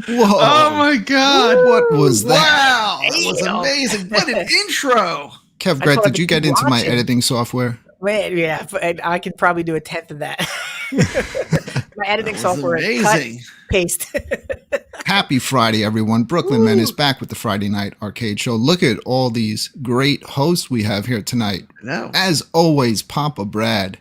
Whoa. Oh my God. What was that? Wow. That was amazing. What an intro. Kevgret, did you get into my editing software? Wait, yeah, I could probably do a tenth of that. My editing software is cut, paste. Happy Friday, everyone. Brooklyn Menace back with the Friday Night Arcade Show. Look at all these great hosts we have here tonight. No. As always, Papa Brad.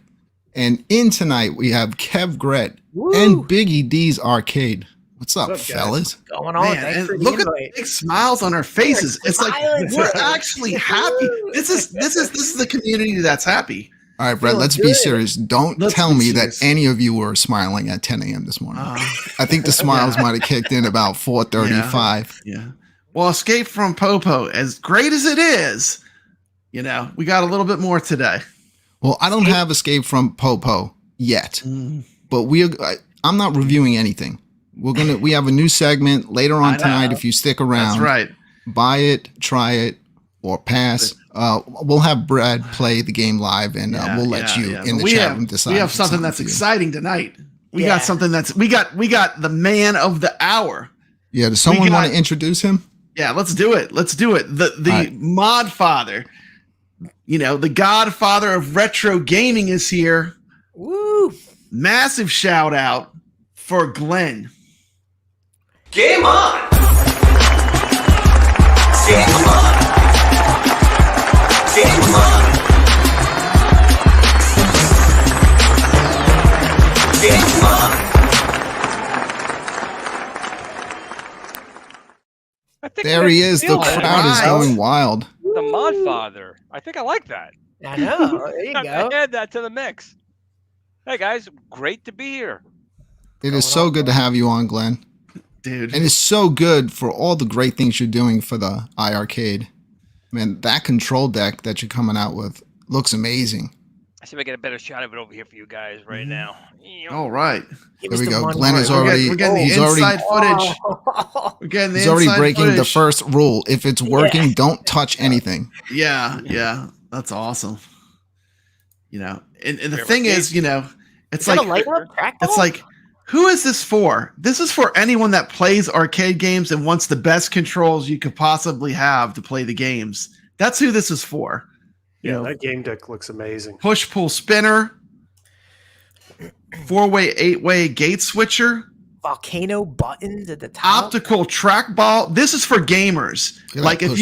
And in tonight, we have kevgret and Biggie D's Arcade. What's up, fellas? What's going on? Man, look at the big smiles on our faces. It's like we're actually happy. This is the community that's happy. All right, Brad, let's be serious. Don't tell me that any of you were smiling at 10 a.m. this morning. I think the smiles might have kicked in about 4:35. Yeah. Well, Escape from Popo, as great as it is, we got a little bit more today. Well, I don't have Escape from Popo yet, but I'm not reviewing anything. We have a new segment later on tonight. If you stick around, that's right. Buy it, try it, or pass. We'll have Brad play the game live, and we'll let you in the chat room decide. We have something that's exciting tonight. We got something we got the man of the hour. Yeah, does someone want to introduce him? Yeah, let's do it. The mod father, the godfather of retro gaming is here. Woo! Massive shout out for Glen. Game on! Game on! Game on! Game on! There he is. The crowd is going wild. The mod father. I think I like that. I know. There you go. Add that to the mix. Hey guys, great to be here. It is so good to have you on, Glenn. Dude. And it's so good for all the great things you're doing for the iiRcade. Man, that control deck that you're coming out with looks amazing. I see if I get a better shot of it over here for you guys right now. All right. There we go. Glenn is already. We're getting the inside footage. We're getting the He's already breaking the first rule. If it's working, don't touch anything. Yeah. That's awesome. And the thing is, it's like, who is this for? This is for anyone that plays arcade games and wants the best controls you could possibly have to play the games. That's who this is for. Yeah, that game deck looks amazing. Push, pull, spinner. 4-way, 8-way gate switcher. Volcano buttons at the top. Optical trackball. This is for gamers. Like if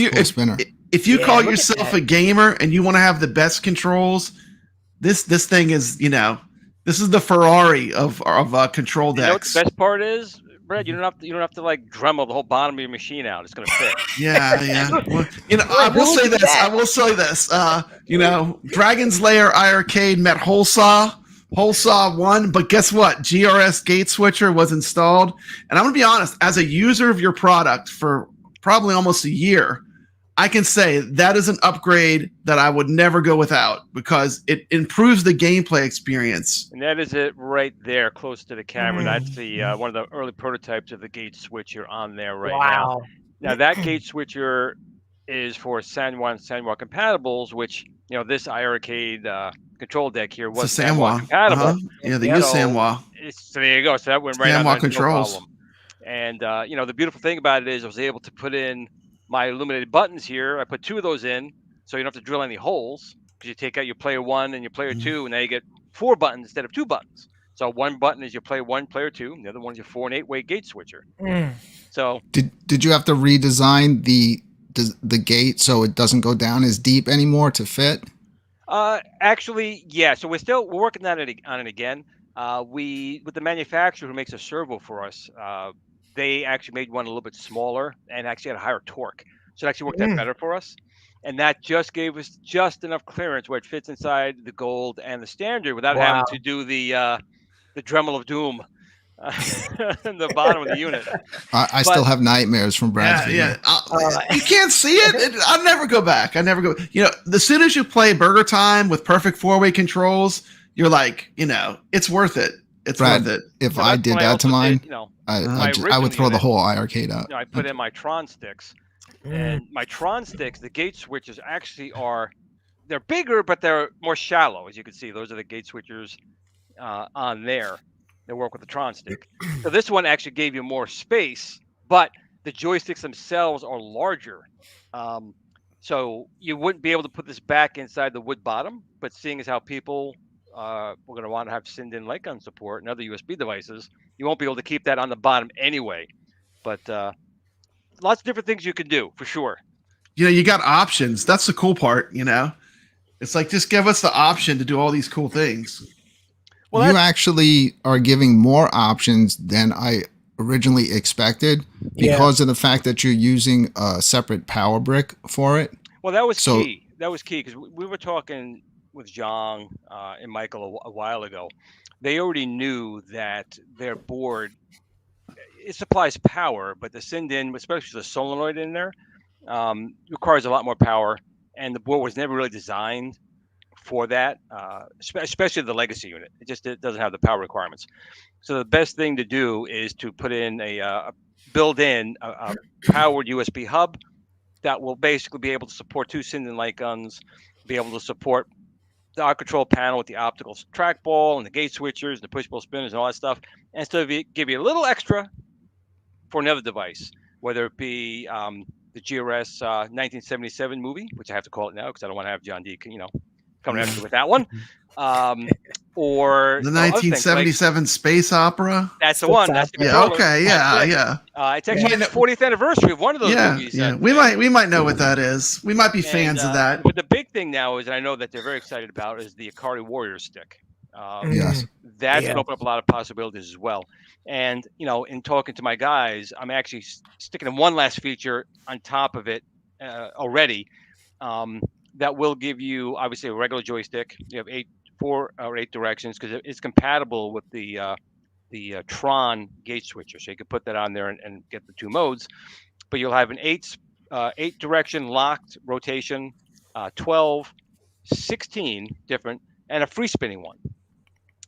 you call yourself a gamer and you want to have the best controls, this thing is, this is the Ferrari of control decks. You know what the best part is, Brad? You don't have to like Dremel the whole bottom of your machine out. It's gonna fit. Yeah. Well, I will say this. Dragon's Lair iiRcade met Wholesaw won, but guess what? GRS gate switcher was installed, and I'm gonna be honest. As a user of your product for probably almost a year, I can say that is an upgrade that I would never go without because it improves the gameplay experience. And that is it right there, close to the camera. That's the one of the early prototypes of the gate switcher on there right now. Now that gate switcher is for San Juan compatibles, which this iiRcade control deck here was San Juan compatible. Yeah, they use San Juan. So there you go. So that went right on. San Juan controls. No and the beautiful thing about it is I was able to put in my illuminated buttons here. I put 2 of those in, so you don't have to drill any holes because you take out your player 1 and your player 2, and now you get 4 buttons instead of 2 buttons. So one button is your player 1, player 2, and the other one is your 4- and 8-way gate switcher. So did you have to redesign the gate so it doesn't go down as deep anymore to fit? Actually, yeah. So we're working on it again. With the manufacturer who makes a servo for us. They actually made one a little bit smaller and actually had a higher torque. So it actually worked out better for us. And that just gave us just enough clearance where it fits inside the gold and the standard without having to do the Dremel of Doom in the bottom of the unit. I still have nightmares from Brad's video. You can't see it. I'll never go back. As soon as you play Burger Time with perfect 4-way controls, you're like, it's worth it. It's Brad, worth it. If I did that to mine, I would throw the whole iiRcade out. I put in my Tron sticks, and my Tron sticks, the gate switches actually they're bigger, but they're more shallow. As you can see, those are the gate switchers on there that work with the Tron stick. So this one actually gave you more space but the joysticks themselves are larger. So you wouldn't be able to put this back inside the wood bottom, but seeing as how people we're going to want to have send-in light gun support and other USB devices, you won't be able to keep that on the bottom anyway. But lots of different things you can do for sure. You got options. That's the cool part. It's like, just give us the option to do all these cool things. Well, you actually are giving more options than I originally expected because of the fact that you're using a separate power brick for it. Well, that was key. That was key because we were talking with John and Michael a while ago. They already knew that their board, it supplies power, but the send-in, especially the solenoid in there, requires a lot more power, and the board was never really designed for that, especially the legacy unit. It doesn't have the power requirements. So the best thing to do is to put in a build-in a powered USB hub that will basically be able to support 2 send-in light guns, be able to support the out control panel with the optical trackball and the gate switchers, and the push-pull spinners, and all that stuff, and still give you a little extra for another device, whether it be the GRS 1977 movie, which I have to call it now because I don't want to have John D. Coming after with that one, or the 1977 space opera. That's the one. That's the okay. Yeah. It's actually the 40th anniversary of one of those movies. Yeah, we might know what that is. We might be fans of that. But the big thing now is, and I know that they're very excited about, is the Ikari Warrior stick. Yes, that's going to open up a lot of possibilities as well. And in talking to my guys, I'm actually sticking in one last feature on top of it already. That will give you obviously a regular joystick. You have 4 or 8 directions because it's compatible with the Tron gate switcher, so you can put that on there and get the 2 modes. But you'll have an 8 direction locked rotation, 12, 16 different, and a free spinning one.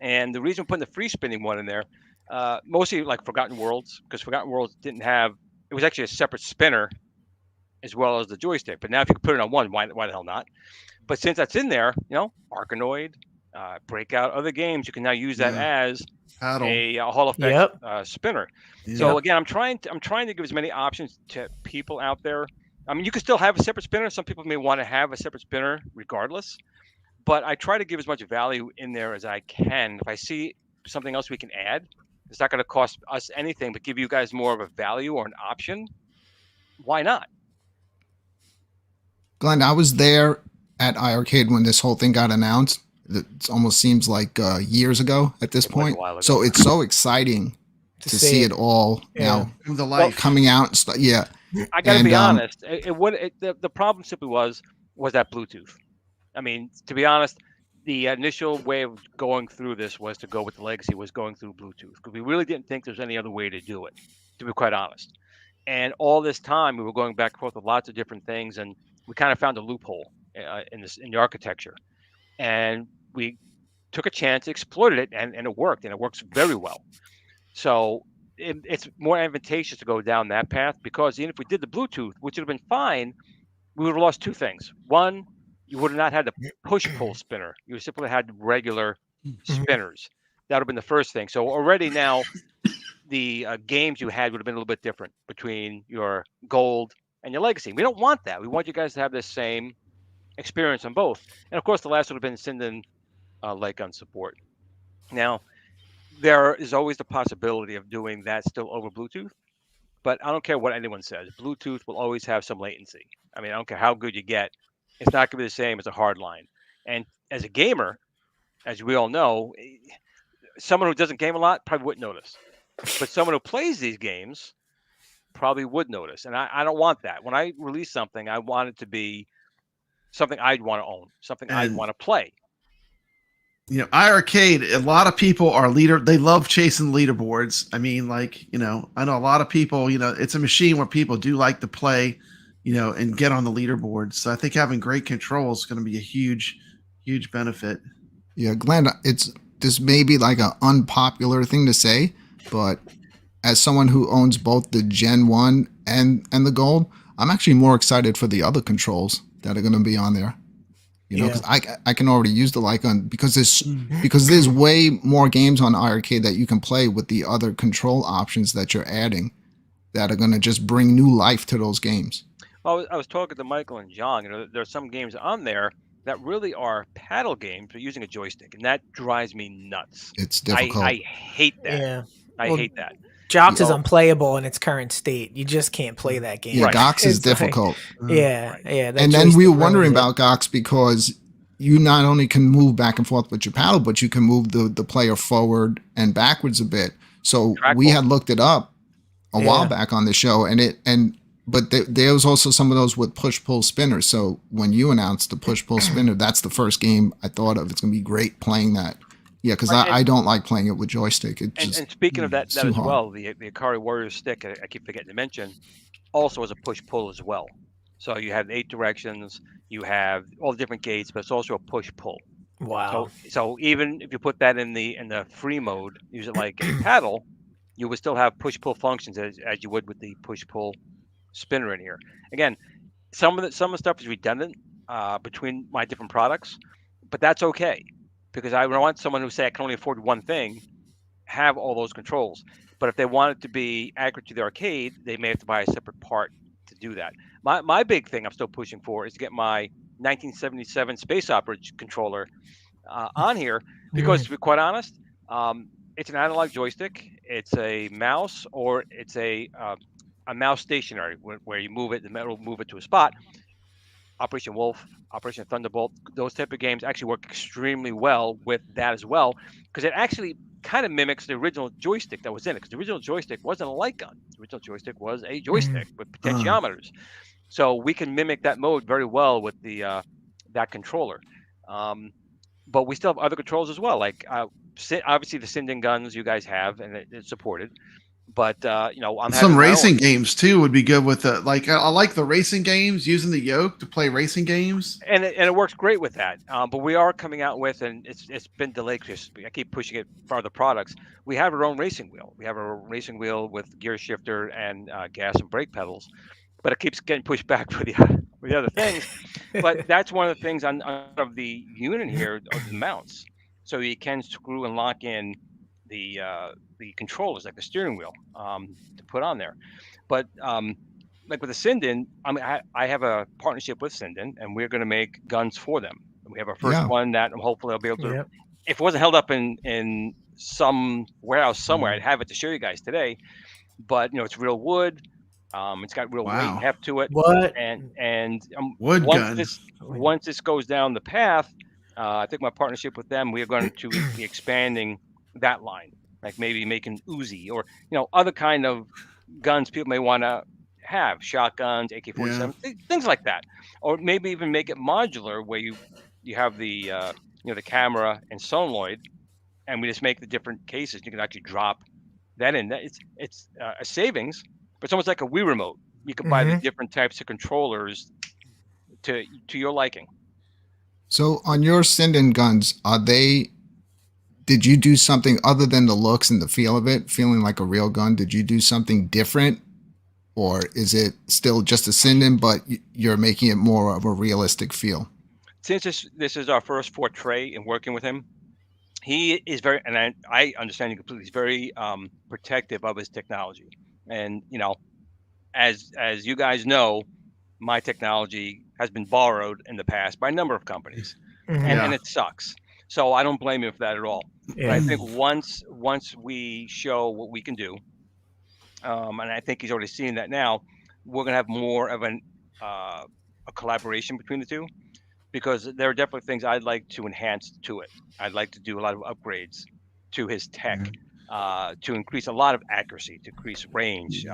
And the reason we're putting the free spinning one in there, mostly like Forgotten Worlds, because Forgotten Worlds didn't have, it was actually a separate spinner as well as the joystick. But now if you can put it on one, why the hell not? But since that's in there, Arkanoid, Breakout, other games, you can now use that as a Hall Effect spinner. Yep. So again, I'm trying to give as many options to people out there. I mean, you can still have a separate spinner. Some people may want to have a separate spinner regardless, but I try to give as much value in there as I can. If I see something else we can add, it's not going to cost us anything, but give you guys more of a value or an option. Why not? Glenn, I was there at iiRcade when this whole thing got announced. It almost seems like years ago at this point. So it's so exciting to see it all now the light coming out and stuff. Yeah, I got to be honest. The problem simply was that Bluetooth. I mean, to be honest, the initial way of going through this was to go with the legacy was going through Bluetooth because we really didn't think there's any other way to do it, to be quite honest. And all this time we were going back and forth with lots of different things, and we kind of found a loophole in the architecture, and we took a chance, exploited it, and it worked, and it works very well. So it's more advantageous to go down that path because even if we did the Bluetooth, which would have been fine, we would have lost 2 things. One, you would have not had the push-pull spinner. You simply had regular spinners. That would have been the first thing. So already now the games you had would have been a little bit different between your gold and your legacy. We don't want that. We want you guys to have the same experience on both. And of course, the last would have been send-in light gun support. Now, there is always the possibility of doing that still over Bluetooth, but I don't care what anyone says. Bluetooth will always have some latency. I mean, I don't care how good you get. It's not going to be the same as a hard line. And as a gamer, as we all know, someone who doesn't game a lot probably wouldn't notice. But someone who plays these games probably would notice. And I don't want that. When I release something, I want it to be something I'd want to own, something I'd want to play. iiRcade, a lot of people are they love chasing leaderboards. I mean, like, I know a lot of people, it's a machine where people do like to play, and get on the leaderboard. So I think having great control is going to be a huge, huge benefit. Yeah, Glenn, this may be like an unpopular thing to say, but as someone who owns both the Gen 1 and the Gold, I'm actually more excited for the other controls that are going to be on there. Because I can already use the light gun because there's way more games on iiRcade that you can play with the other control options that you're adding. that are going to just bring new life to those games. Well, I was talking to Michael and John. There's some games on there that really are paddle games, but using a joystick, and that drives me nuts. It's difficult. I hate that. Yeah. I hate that. Jox is unplayable in its current state. You just can't play that game. Yeah, Gox is difficult. Yeah. And then we were wondering about Gox because you not only can move back and forth with your paddle, but you can move the player forward and backwards a bit. So we had looked it up a while back on the show, but there was also some of those with push-pull spinners. So when you announced the push-pull spinner, that's the first game I thought of. It's going to be great playing that. Yeah, because I don't like playing it with joystick. And speaking of that as well, the Ikari Warrior stick, I keep forgetting to mention, also has a push-pull as well. So you have 8 directions, you have all the different gates, but it's also a push-pull. Wow. So even if you put that in the free mode, use it like a paddle, you would still have push-pull functions as you would with the push-pull spinner in here. Again, some of the stuff is redundant between my different products, but that's okay because I want someone who say I can only afford one thing, have all those controls. But if they want it to be accurate to the arcade, they may have to buy a separate part to do that. My big thing I'm still pushing for is to get my 1977 Space Opera controller on here because, to be quite honest, it's an analog joystick, it's a mouse, or it's a mouse stationary where you move it, the metal will move it to a spot. Operation Wolf, Operation Thunderbolt, those type of games actually work extremely well with that as well because it actually kind of mimics the original joystick that was in it because the original joystick wasn't a light gun. The original joystick was a joystick with potentiometers. So we can mimic that mode very well with the that controller. But we still have other controls as well, like obviously the Sinden guns you guys have and it's supported. But I'm some racing games too would be good with it. Like I like the racing games using the yoke to play racing games, and it works great with that. But we are coming out with, and it's been delayed because I keep pushing it for other products. We have our own racing wheel. We have a racing wheel with gear shifter and gas and brake pedals, but it keeps getting pushed back for the other things. But that's one of the things on of the unit here of the mounts, so you can screw and lock in the controllers like the steering wheel to put on there. But like with the Sinden, I have a partnership with Sinden and we're going to make guns for them. We have our first one that hopefully I'll be able to, if it wasn't held up in some warehouse somewhere, I'd have it to show you guys today. But it's real wood. It's got real weight heft to it. What? And wood once this goes down the path, I think my partnership with them, we are going to be expanding that line, like maybe making Uzi or other kind of guns people may want to have, shotguns, AK-47, things like that, or maybe even make it modular where you have the the camera and solenoid, and we just make the different cases. You can actually drop that in. It's a savings, but it's almost like a Wii remote. You can buy the different types of controllers to your liking. So on your Sinden guns, did you do something other than the looks and the feel of it, feeling like a real gun? Did you do something different? Or is it still just a Sinden, but you're making it more of a realistic feel? Since this is our first portray in working with him, he is very, and I understand you completely, he's very protective of his technology. And, as you guys know, my technology has been borrowed in the past by a number of companies, and it sucks. So I don't blame him for that at all. Yeah. But I think once we show what we can do, and I think he's already seeing that now, we're gonna have more of a collaboration between the two, because there are definitely things I'd like to enhance to it. I'd like to do a lot of upgrades to his tech, to increase a lot of accuracy, to increase range,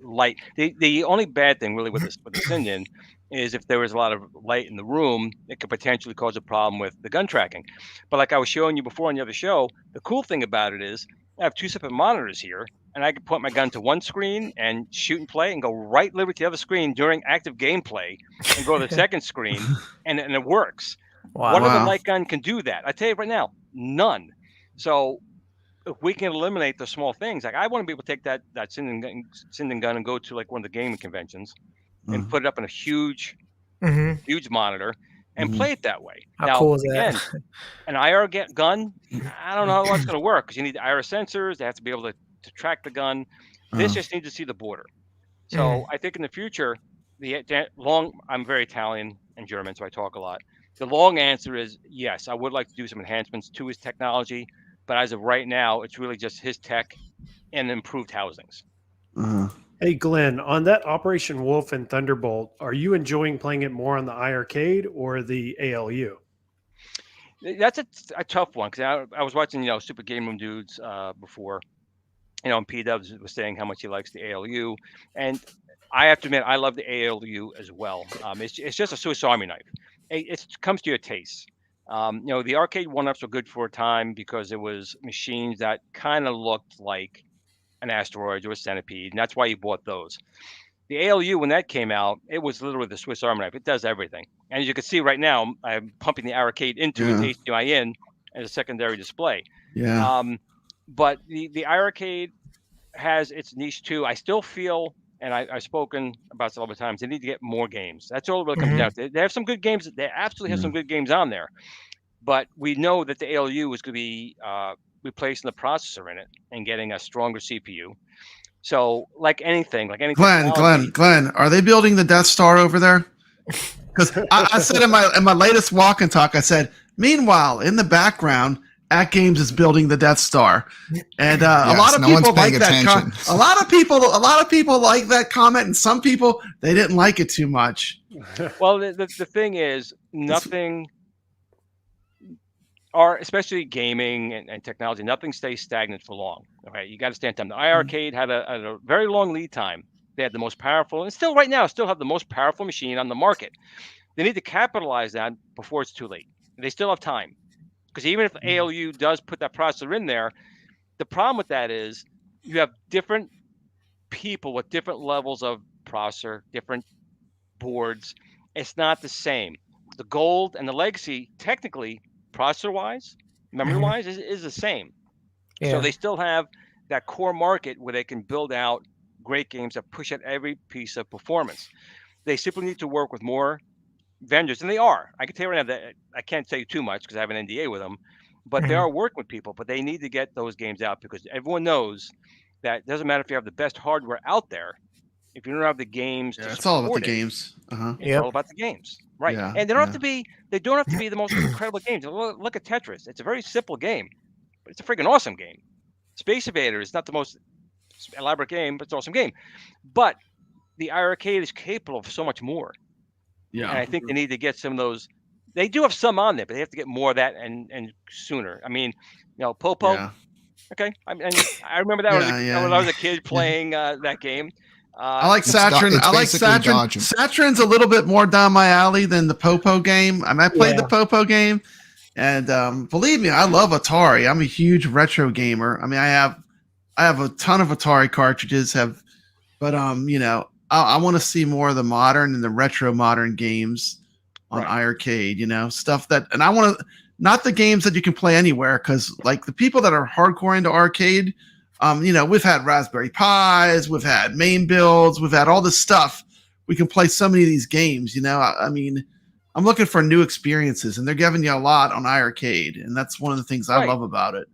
light. The only bad thing really with the Sinden is if there was a lot of light in the room, it could potentially cause a problem with the gun tracking. But like I was showing you before on the other show, the cool thing about it is I have 2 separate monitors here, and I can point my gun to one screen and shoot and play and go right literally to the other screen during active gameplay and go to the second screen, and it works. Wow. What other light gun can do that? I tell you right now, none. So if we can eliminate the small things, like I want to be able to take that Sinden gun and go to like one of the gaming conventions and put it up in a huge monitor and play it that way. How cool is that? Again, an IR gun, I don't know how it's going to work because you need the IR sensors. They have to be able to track the gun. This just needs to see the border. So I think in the future, I'm very Italian and German, so I talk a lot. The long answer is yes, I would like to do some enhancements to his technology, but as of right now, it's really just his tech and improved housings. Hey, Glenn, on that Operation Wolf and Thunderbolt, are you enjoying playing it more on the iiRcade or the ALU? That's a tough one because I was watching, Super Game Room Dudes before, and P-Dubs was saying how much he likes the ALU, and I have to admit I love the ALU as well. It's just a Swiss Army knife. It comes to your taste. The arcade one-ups were good for a time because it was machines that kind of looked like an asteroid or a centipede, and that's why you bought those. The ALU, when that came out, it was literally the Swiss Army knife. It does everything. And as you can see right now, I'm pumping the iiRcade into its HDMI in as a secondary display. Yeah. But the iiRcade has its niche too. I still feel, and I've spoken about this all the times, they need to get more games. That's all it really comes down to. They have some good games. They absolutely have some good games on there. But we know that the ALU is going to be replacing the processor in it and getting a stronger CPU. So, like anything. Glenn, are they building the Death Star over there? Because I said in my latest walk and talk, I said, meanwhile, in the background, At Games is building the Death Star, and a lot of people like that. A lot of people like that comment, and some people they didn't like it too much. Well, the thing is, nothing. Especially gaming and technology, nothing stays stagnant for long. Okay, you got to stay on time. The iiRcade had a very long lead time. They had the most powerful, and still right now, have the most powerful machine on the market. They need to capitalize that before it's too late. They still have time, because even if ALU does put that processor in there, the problem with that is you have different people with different levels of processor, different boards. It's not the same. The Gold and the Legacy, technically, processor-wise, memory-wise, is the same. Yeah. So they still have that core market where they can build out great games that push at every piece of performance. They simply need to work with more vendors, and they are. I can tell you right now that I can't say too much because I have an NDA with them, but they are working with people. But they need to get those games out because everyone knows that it doesn't matter if you have the best hardware out there. If you don't have the games, it's all about the games. It's all about the games, right? Yeah, and they don't have to be. They don't have to be the most incredible games. Look at Tetris. It's a very simple game, but it's a freaking awesome game. Space Invader is not the most elaborate game, but it's an awesome game. But the iiRcade is capable of so much more. Yeah, and I think they need to get some of those. They do have some on there, but they have to get more of that and sooner. I mean, Popo. Yeah. Okay, I remember that when I was a kid playing that game. I like Saturn. I like Saturn. Saturn's a little bit more down my alley than the Popo game. I played the Popo game, and believe me, I love Atari. I'm a huge retro gamer. I mean, I have a ton of Atari cartridges. But I want to see more of the modern and the retro modern games on iiRcade. Stuff that, and I want to not the games that you can play anywhere because like the people that are hardcore into arcade. We've had Raspberry Pis, we've had main builds, we've had all this stuff. We can play so many of these games, I mean, I'm looking for new experiences, and they're giving you a lot on iiRcade, and that's one of the things I love about it.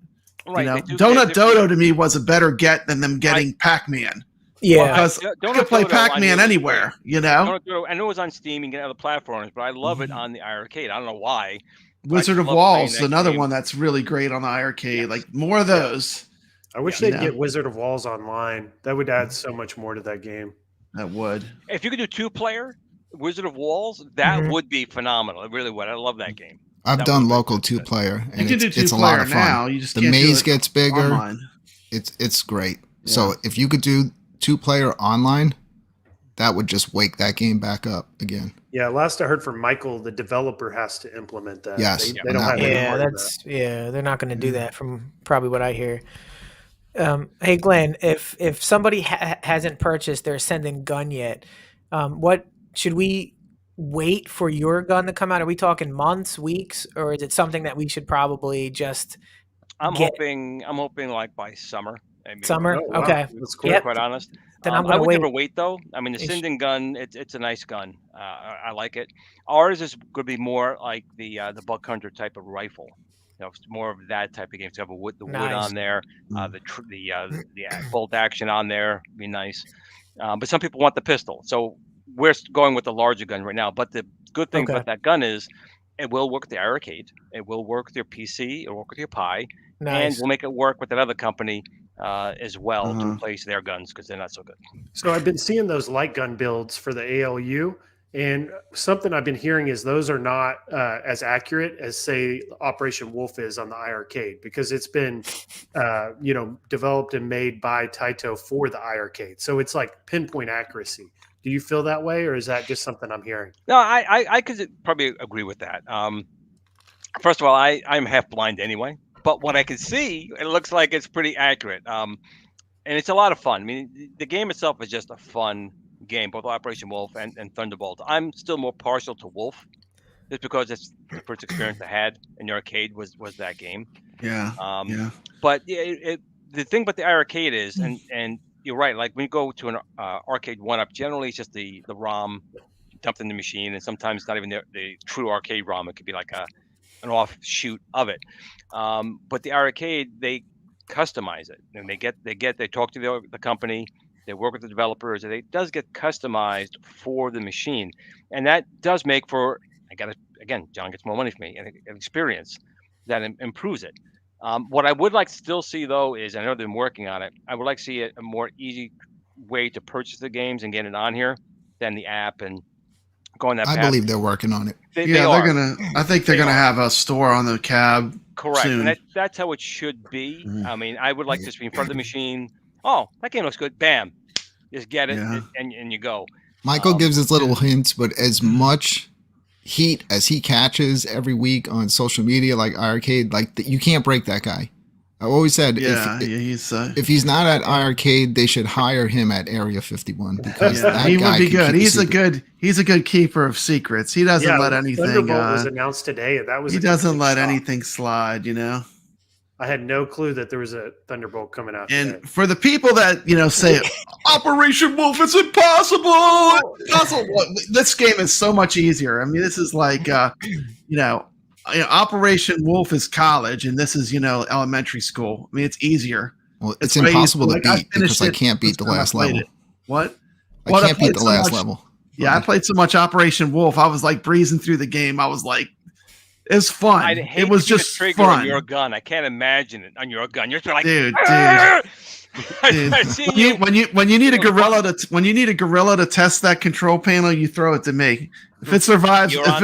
Right. Donut Dodo to me was a better get than them getting Pac-Man. Yeah, because you can play Pac-Man anywhere, Donut Dodo, I know it was on Steam and other platforms, but I love it on the iiRcade. I don't know why. Wizard of Walls, another one that's really great on the iiRcade. Yes. Like more of those. I wish they'd get Wizard of Walls online. That would add so much more to that game. That would. If you could do 2-player Wizard of Walls, that would be phenomenal. It really would. I love that game. I've done local 2-player, and it's a lot of fun. Now. You just the maze gets bigger. Online. It's great. Yeah. So if you could do 2-player online, that would just wake that game back up again. Yeah, last I heard from Michael, the developer has to implement that. Yes, they don't have they're not going to do that from probably what I hear. Hey Glenn, if somebody hasn't purchased their Ascendant gun yet, what should we wait for your gun to come out? Are we talking months, weeks, or is it something that we should probably just? I'm hoping like by summer. Summer, okay. That's cool. Quite honest. Then I would never wait though. I mean, the Ascendant gun, it's a nice gun. I like it. Ours is going to be more like the Buck Hunter type of rifle. more of that type of game. So have the wood Nice. on there, the bolt action on there, be nice. But some people want the pistol, so we're going with the larger gun right now. But the good thing Okay. about that gun is it will work with the iiRcade, it will work with your PC, it will work with your Pi, and Nice. we'll make it work with another company as well to Uh-huh. replace their guns because they're not so good. So I've been seeing those light gun builds for the ALU, and something I've been hearing is those are not as accurate as, say, Operation Wolf is on the iiRcade, because it's been, developed and made by Taito for the iiRcade. So it's like pinpoint accuracy. Do you feel that way, or is that just something I'm hearing? No, I could probably agree with that. First of all, I'm half blind anyway, but what I can see, it looks like it's pretty accurate. And it's a lot of fun. I mean, the game itself is just a fun game, both Operation Wolf and Thunderbolt. I'm still more partial to Wolf, just because it's the first experience I had in the arcade was that game. Yeah. But the thing about the iiRcade is, and you're right, like when you go to an arcade one-up, generally it's just the ROM dumped in the machine, and sometimes not even the true arcade ROM. It could be like an offshoot of it. But the iiRcade, they customize it, and they talk to the company, they work with the developers, and it does get customized for the machine, and that does make for, John gets more money from me, and an experience that improves it. What I would like to still see, though, is, I know they're working on it, I would like to see a more easy way to purchase the games and get it on here than the app and going that path. I believe they're working on it. I think they're gonna have a store on the cab. Correct, soon. and that's how it should be. Mhm. I mean, I would like to be in front of the machine. Oh, that game looks good. Bam, just get it, Yeah. and you go. Michael gives us little hints, but as much heat as he catches every week on social media, like iiRcade, you can't break that guy. I always said, if he's not at iiRcade, they should hire him at Area 51, because that he guy would be can good. keep He's a good keeper of secrets. He doesn't let anything. Thunderbolt was announced today, and that was He a doesn't complete let shock. anything slide. I had no clue that there was a Thunderbolt coming out today. And for the people that say Operation Wolf is impossible, this game is so much easier. I mean, this is like Operation Wolf is college, and this is elementary school. I mean, it's easier. Well, it's impossible to beat because I can't beat the last level. What? I can't beat the last level. Yeah, I played so much Operation Wolf. I was like breezing through the game. I was like, it's fun. I'd hate It was to be just the trigger fun. on your gun. I can't imagine it on your gun. You're like, Dude. I see When you need a gorilla to test that control panel, you throw it to me. If it survives, you're on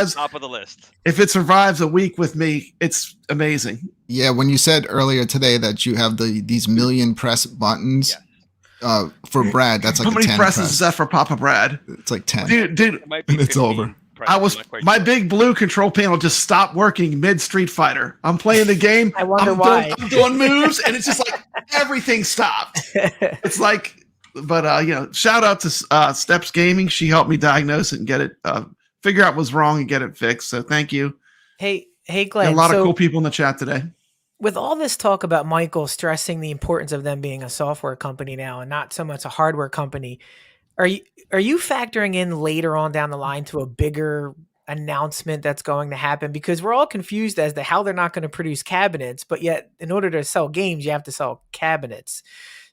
top of the list. If it survives a week with me, it's amazing. Yeah, when you said earlier today that you have these million press buttons for Brad, that's like how many 10 presses is that for Papa Brad? It's like 10. Dude, It might be And it's 15 over. presses, my big blue control panel just stopped working mid Street Fighter. I'm playing the game. I wonder why. I'm doing moves, and it's just like everything stopped. It's like, but shout out to Steps Gaming. She helped me diagnose it and get it, figure out what's wrong and get it fixed. So thank you. Hey, Glenn. A lot of cool people in the chat today. With all this talk about Michael stressing the importance of them being a software company now and not so much a hardware company, are you factoring in later on down the line to a bigger announcement that's going to happen? Because we're all confused as to how they're not going to produce cabinets, but yet in order to sell games, you have to sell cabinets.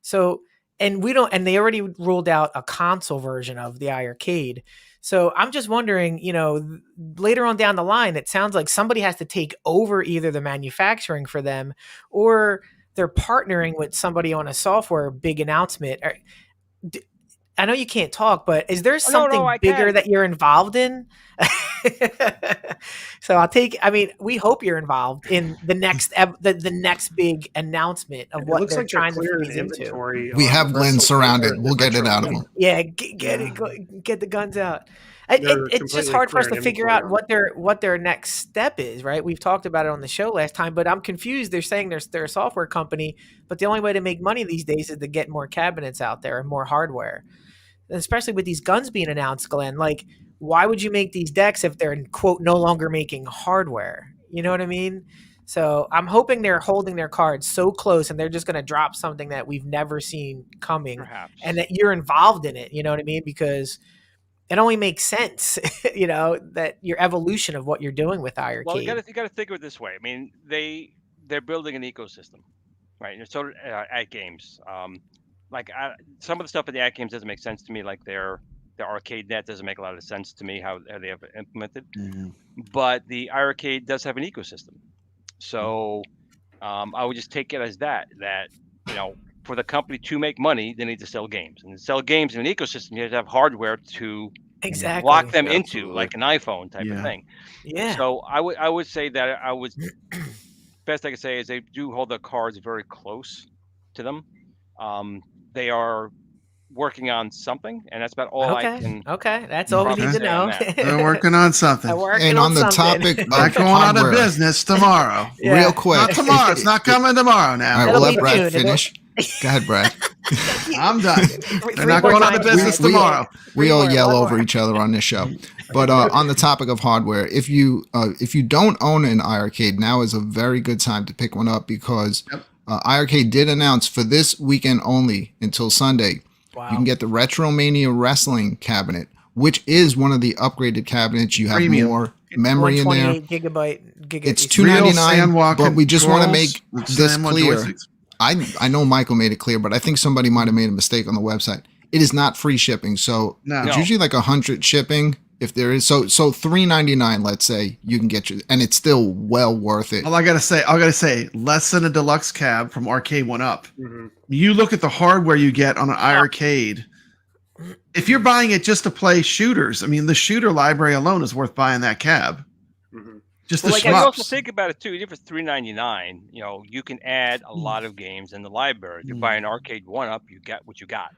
So, and they already ruled out a console version of the iiRcade. So I'm just wondering, later on down the line, it sounds like somebody has to take over either the manufacturing for them, or they're partnering with somebody on a software big announcement. I know you can't talk, but is there something bigger that you're involved in? So we hope you're involved in the next the next big announcement of what they're trying to phase into. We have Glen surrounded. We'll get it out of him. Yeah, get the guns out. It's just hard for us to figure out what their next step is, right? We've talked about it on the show last time, but I'm confused. They're saying they're a software company, but the only way to make money these days is to get more cabinets out there and more hardware. Especially with these guns being announced, Glenn, like, why would you make these decks if they're, quote, no longer making hardware? You know what I mean? So I'm hoping they're holding their cards so close and they're just going to drop something that we've never seen coming. Perhaps. And that you're involved in it. You know what I mean? Because it only makes sense, that your evolution of what you're doing with iArcade. Well, you got to think of it this way. I mean, they're building an ecosystem, right? And so at games, some of the stuff in the at games doesn't make sense to me. Like their arcade net doesn't make a lot of sense to me how they have it implemented. But the iArcade does have an ecosystem, so I would just take it as that for the company to make money, they need to sell games, and to sell games in an ecosystem, you have to have hardware to lock them into, like an iPhone type of thing. Yeah. So I would say that best I could say is they do hold their cards very close to them. They are working on something, and that's about all I can. Okay, that's all we need to know. They're working on something. And on the topic not of going out hardware, of business tomorrow. real quick. Not tomorrow. It's not coming tomorrow now. All right, It'll we'll be let Brad June. finish. Go ahead, Brad. I'm done. They're not more going out of times. business tomorrow. We all more, yell one over more. each other on this show. But on the topic of hardware, if you don't own an iArcade, now is a very good time to pick one up, because iArcade did announce for this weekend only until Sunday, you can get the Retromania Wrestling cabinet, which is one of the upgraded cabinets. You have Premium. more memory in there. 128 gigabyte. It's Real $2.99, but we just want to controls make with this SAM1 clear. joysticks. I know Michael made it clear, but I think somebody might have made a mistake on the website. It is not free shipping, so it's usually like 100 shipping. If there is, so $3.99, let's say, you can get your, and it's still well worth it. All I gotta say, less than a deluxe cab from Arcade One Up. You look at the hardware you get on an iArcade. If you're buying it just to play shooters, I mean, the shooter library alone is worth buying that cab. Just the you also shmups. think about it too. Even for $3.99, you can add a lot of games in the library. If you buy an Arcade One Up, you get what you got,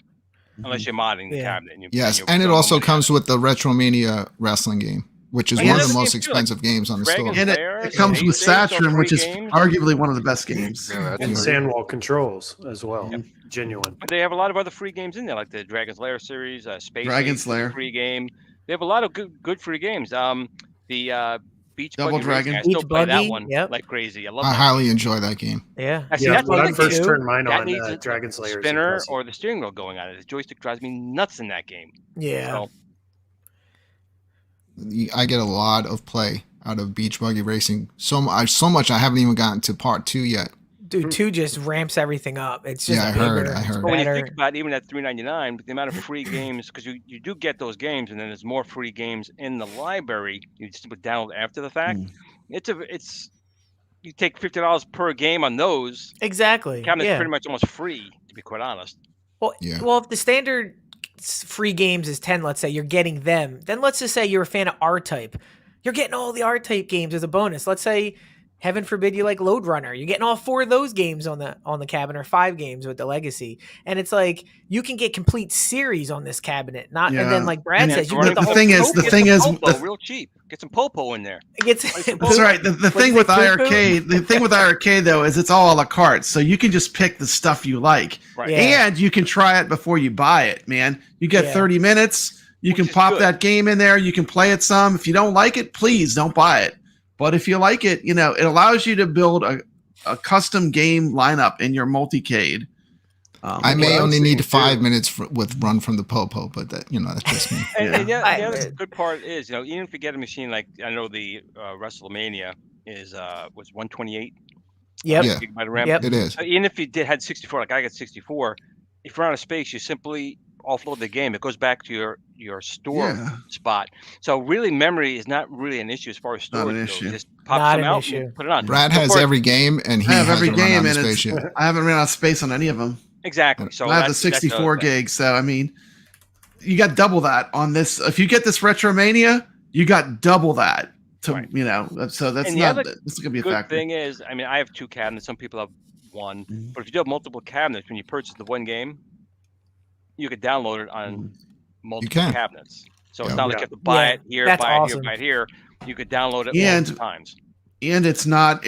unless you're modding the cabinet. And it also comes with the Retromania Wrestling game, which is one of the most expensive games on the store. And it comes with Saturn, which is arguably one of the best games. And Sandwall controls as well. Genuine. But they have a lot of other free games in there, like the Dragon's Lair series, Space Dragon's Lair free game. They have a lot of good free games. The Beach Double Buggy Dragon. Racing, I still Beach play that Buggy, one like crazy. I love I that. highly enjoy that game. Yeah. Actually, Yeah, that's when one I thing first too, turned mine that on, needs a Dragon's Lair is spinner impressive. or the steering wheel going on it. The joystick drives me nuts in that game. Yeah. So, I get a lot of play out of Beach Buggy Racing. So much I haven't even gotten to part 2 yet. Dude, 2 just ramps everything up. It's just I bigger, heard. it's but when you better. think about it, even at $3.99, the amount of free games, because you do get those games, and then there's more free games in the library. You just would download after the fact. It's you take $50 per game on those. Exactly. Cabinet's pretty much almost free, to be quite honest. Well, if the standard free games is 10, let's say you're getting them, then let's just say you're a fan of R-Type. You're getting all the R-Type games as a bonus. Let's say, heaven forbid, you like Load Runner. You're getting all 4 of those games on the cabinet, or 5 games with the Legacy. And it's like you can get complete series on this cabinet. And then like Brad says, you get the whole the thing is, real cheap. Get some Popo in there. That's right. The thing with iArcade, though, is it's all a la carte, so you can just pick the stuff you like, and you can try it before you buy it. Man, you get 30 minutes. You can pop that game in there. You can play it some. If you don't like it, please don't buy it. But if you like it, it allows you to build a custom game lineup in your multicade. I may only need 5 minutes with Run from the Popo, but that's just me. And the other good part is, even if you get a machine like, I know the WrestleMania is was 128. Yep. Gigabyte of RAM. It is. So even if you had 64, like I got 64, if you're out of space, you simply offload the game. It goes back to your store spot. So really, memory is not really an issue as far as storage goes. You just pop them out and put it on. Brad has every game, and he I have has every game, and I haven't run out of space on any of them. Exactly. So I have the 64 gigs. So I mean, you got double that on this. If you get this Retromania, you got double that. So that's not. This is gonna be a factor. The thing is, I mean, I have 2 cabinets. Some people have 1, but if you do have multiple cabinets, when you purchase the one game, you could download it on multiple cabinets. So it's not like you have to buy it here, buy it here. You could download it multiple times. And it's not.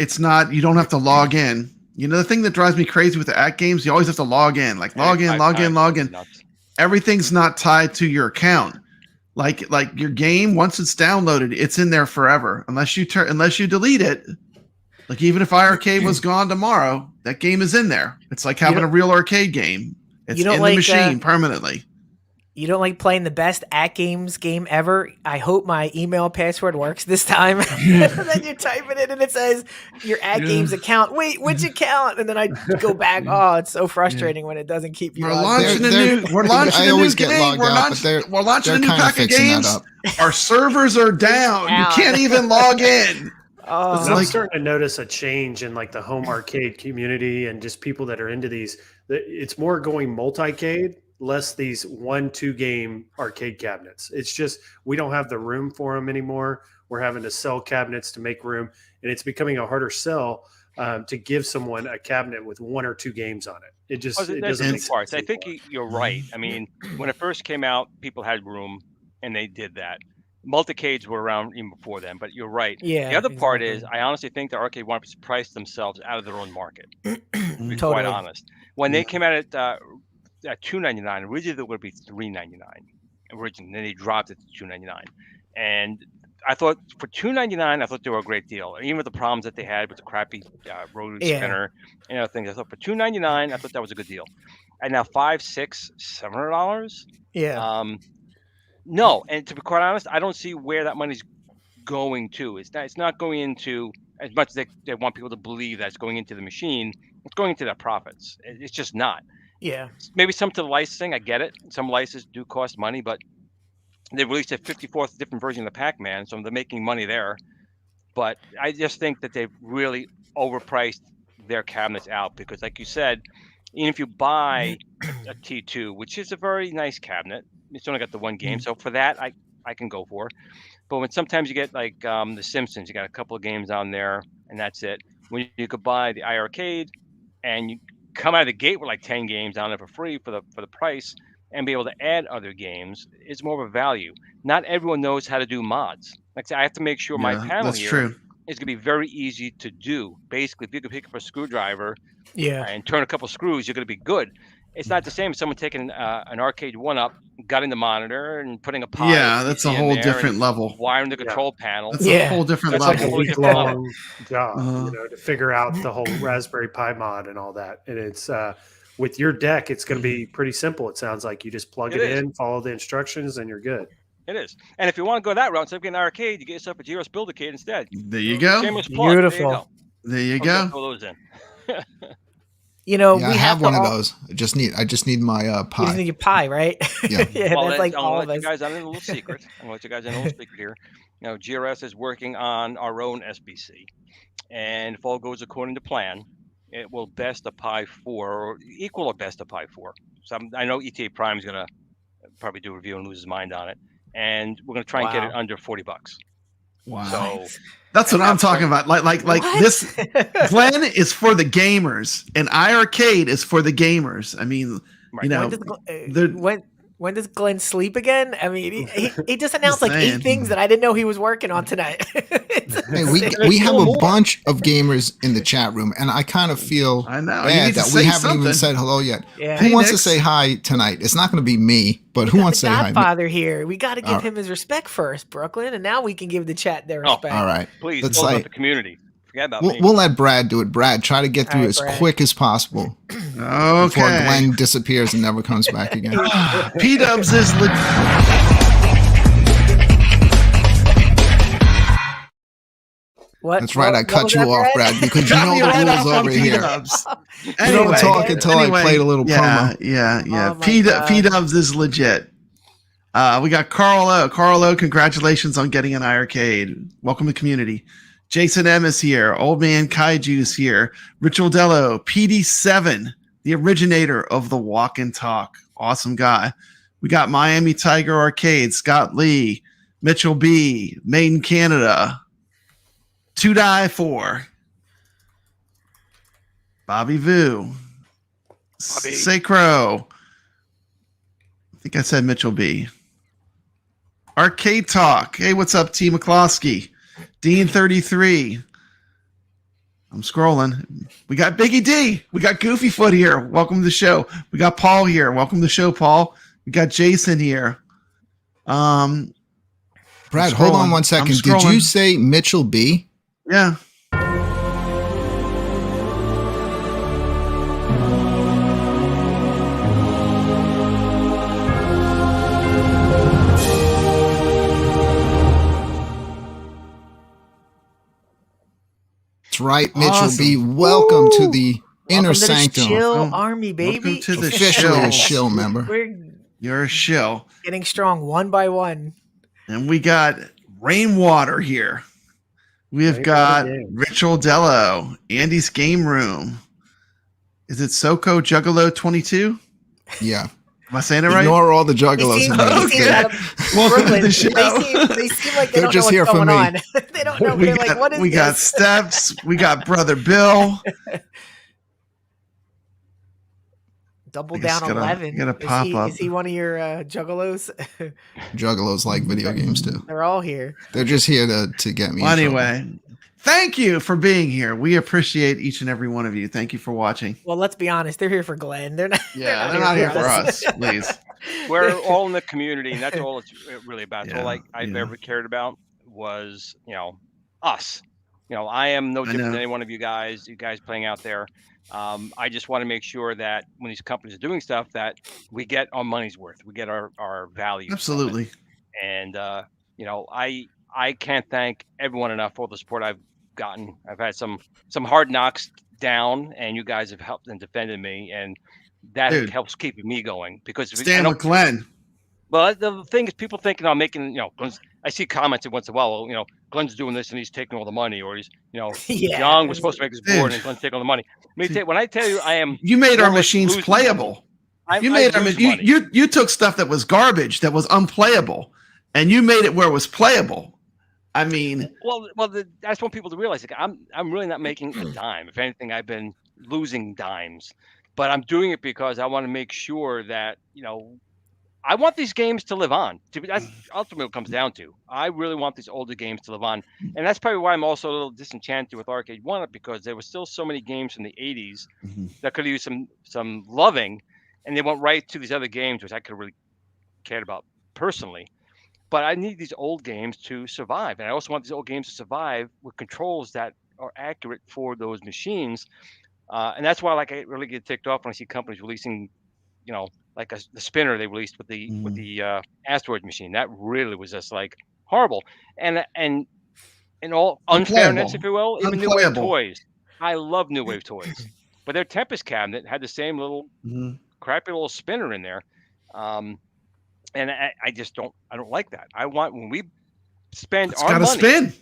You don't have to log in. The thing that drives me crazy with the at games, you always have to log in. Like log in. Everything's not tied to your account. Like your game, once it's downloaded, it's in there forever. Unless you delete it. Like even if iArcade was gone tomorrow, that game is in there. It's like having a real arcade game. It's in the machine permanently. You don't like playing the best @games game ever? I hope my email password works this time. And then you type it in and it says your @games account. Wait, which account? And then I go back. Oh, it's so frustrating when it doesn't keep you. We're logged in. launching I a new always get game. logged out, but We're launching a new they're kinda pack of fixing that games. up. Our servers are down. You can't even log in. Oh, And I'm starting to notice a change in like the home arcade community and just people that are into these. It's more going multi-cade, less these 1-2 game arcade cabinets. It's just we don't have the room for them anymore. We're having to sell cabinets to make room, and it's becoming a harder sell to give someone a cabinet with 1 or 2 games on it. It doesn't make sense. I think you're right. I mean, when it first came out, people had room, and they did that. Multicades were around even before then, but you're right. Yeah. The other part is, I honestly think the arcade wanted to price themselves out of their own market. To be quite honest, when they came out at $2.99, originally it would be $3.99. Originally, then they dropped it to $2.99, and I thought for $2.99, I thought they were a great deal. Even with the problems that they had with the crappy rotary spinner and other things, I thought for $2.99, I thought that was a good deal. And now $500, $600, $700. Yeah. No, and to be quite honest, I don't see where that money's going to. It's not going into, as much as they want people to believe that it's going into the machine. It's going into their profits. It's just not. Yeah. Maybe some to the licensing. I get it. Some licenses do cost money, but they released a 54th different version of the Pac-Man, so they're making money there. But I just think that they've really overpriced their cabinets out because, like you said, even if you buy a T2, which is a very nice cabinet, it's only got the 1 game. So for that, I can go for. But when sometimes you get like The Simpsons, you got a couple of games on there, and that's it. When you could buy the iiRcade, and you come out of the gate with like 10 games on it for free for the price, and be able to add other games, is more of a value. Not everyone knows how to do mods. Like I said, I have to make sure my panel here is going to be very easy to do. Basically, if you can pick up a screwdriver and turn a couple screws, you're going to be good. It's not the same as someone taking an arcade 1-up, gutting the monitor and putting a pod. Yeah, that's a whole different level. Wiring the control panel. That's a whole different level. Like a week-long job, to figure out the whole Raspberry Pi mod and all that. And it's with your deck, it's going to be pretty simple. It sounds like you just plug it in, follow the instructions, and you're good. It is. And if you want to go that route, instead of getting an arcade, you get yourself a GRS Build-A-Cade instead. There you go. Beautiful. There you go. Throw those in. We I have one of those. I just need my Pi. You just need your Pi, right? Yeah. Well, that's like all I'll of let us. you guys in a little secret. I'm going to let you guys in a little secret here. GRS is working on our own SBC. And if all goes according to plan, it will best a Pi 4 or equal or best a Pi 4. So I know ETA Prime is going to probably do a review and lose his mind on it. And we're going to try and get it under $40. Wow. So that's what I'm talking about. Like this Glen is for the gamers and iiRcade is for the gamers. I mean, when does Glenn sleep again? I mean, he just announced like 8 things that I didn't know he was working on tonight. Hey, we have a bunch of gamers in the chat room, and I kind of feel bad that we haven't even said hello yet. Yeah. Who wants to say hi tonight? It's not going to be me, but who wants to say hi? Godfather here. We got to give him his respect first, Brooklyn, and now we can give the chat their respect. All right. Please, let's about the community. Forget about me. We'll let Brad do it. Brad, try to get through as quick as possible. Okay. Before Glenn disappears and never comes back again. P-Dubs is What? That's right. I cut you off, Brad, because you know the rules over here. You don't talk until I played a little promo. Yeah. Oh P-Dubs is legit. We got Carl O. Carl O, congratulations on getting an iiRcade. Welcome to the community. Jason M is here. Old Man Kaiju's here. Rich Dello, PD7, the originator of the Walk and Talk. Awesome guy. We got Miami Tiger Arcade, Scott Lee, Mitchell B, Made in Canada, 2Die4, Bobby Vu, Sacro. I think I said Mitchell B. Arcade Talk. Hey, what's up, T. McCloskey? Dean 33. I'm scrolling. We got Biggie D. We got Goofy Foot here. Welcome to the show. We got Paul here. Welcome to the show, Paul. We got Jason here. Brad, hold on one second. Did you say Mitchell B? Yeah. That's right, Mitchell Awesome. B. Welcome to the inner Welcome to the sanctum. Shill Welcome- Army, baby. welcome to the Officially a Shills. shill member. We're You're a shill. getting strong one by one. And we got Rainwater here. We've Rainwater got Games. Ritual Dello, Andy's Game Room. Is it Soko Juggalo 22? Yeah. Am I saying it right? Ignore all the He juggalos. seems- in he here. seems Okay. out of Welcome to Brooklyn. the show. They seem like they They're don't just know here what's for going me. on. They don't know. They're like, what is we got this? Steps. We got Brother Bill. Double I guess down gotta- 11. gotta pop up. Is he one of your juggalos? Juggalos like video games too. They're all here. They're just here to get me. Well, in trouble. anyway, thank you for being here. We appreciate each and every one of you. Thank you for watching. Well, let's be honest. They're here for Glenn. They're not. Yeah, they're not here for us, please. We're all in the community, and that's all it's really about. It's all Yeah, I've yeah. ever cared about was, us. I am no different know. than any one of you guys playing out there. I just want to make sure that when these companies are doing stuff, that we get our money's worth, we get our value. from it. Absolutely. And I can't thank everyone enough for all the support I've gotten. I've had some hard knocks down, and you guys have helped and defended me, and that Dude. helps keeping me going. Because if I Stand don't- with Glenn. well, the thing is, people thinking I'm making, Glenn's, I see comments once in a while. Well, Glenn's doing this and he's taking all the money, or he's, Yeah. Young was supposed to make his board Dude. and Glenn's taking all the money. When I tell you, I am. You made our almost machines losing playable. money. You I made lose you, money. you took stuff that was garbage, that was unplayable, and you made it where it was playable. I mean, Well, that's what people to realize. Like, I'm really not making a dime. If anything, I've been losing dimes, but I'm doing it because I want to make sure that I want these games to live on. That's ultimately what it comes down to. I really want these older games to live on, and that's probably why I'm also a little disenchanted with Arcade One, because there were still so many games from the '80s that could use some loving, and they went right to these other games, which I could really cared about personally. But I need these old games to survive, and I also want these old games to survive with controls that are accurate for those machines. And that's why, I really get ticked off when I see companies releasing, like the spinner they released with the asteroid machine. That really was just horrible. And in all unfairness, Unplayable. if you will, even New Wave Unplayable. Toys. I love New Wave Toys, but their Tempest cabinet had the same little crappy little spinner in there. And I just don't like that. I want, when we spend it's our got to money, spin.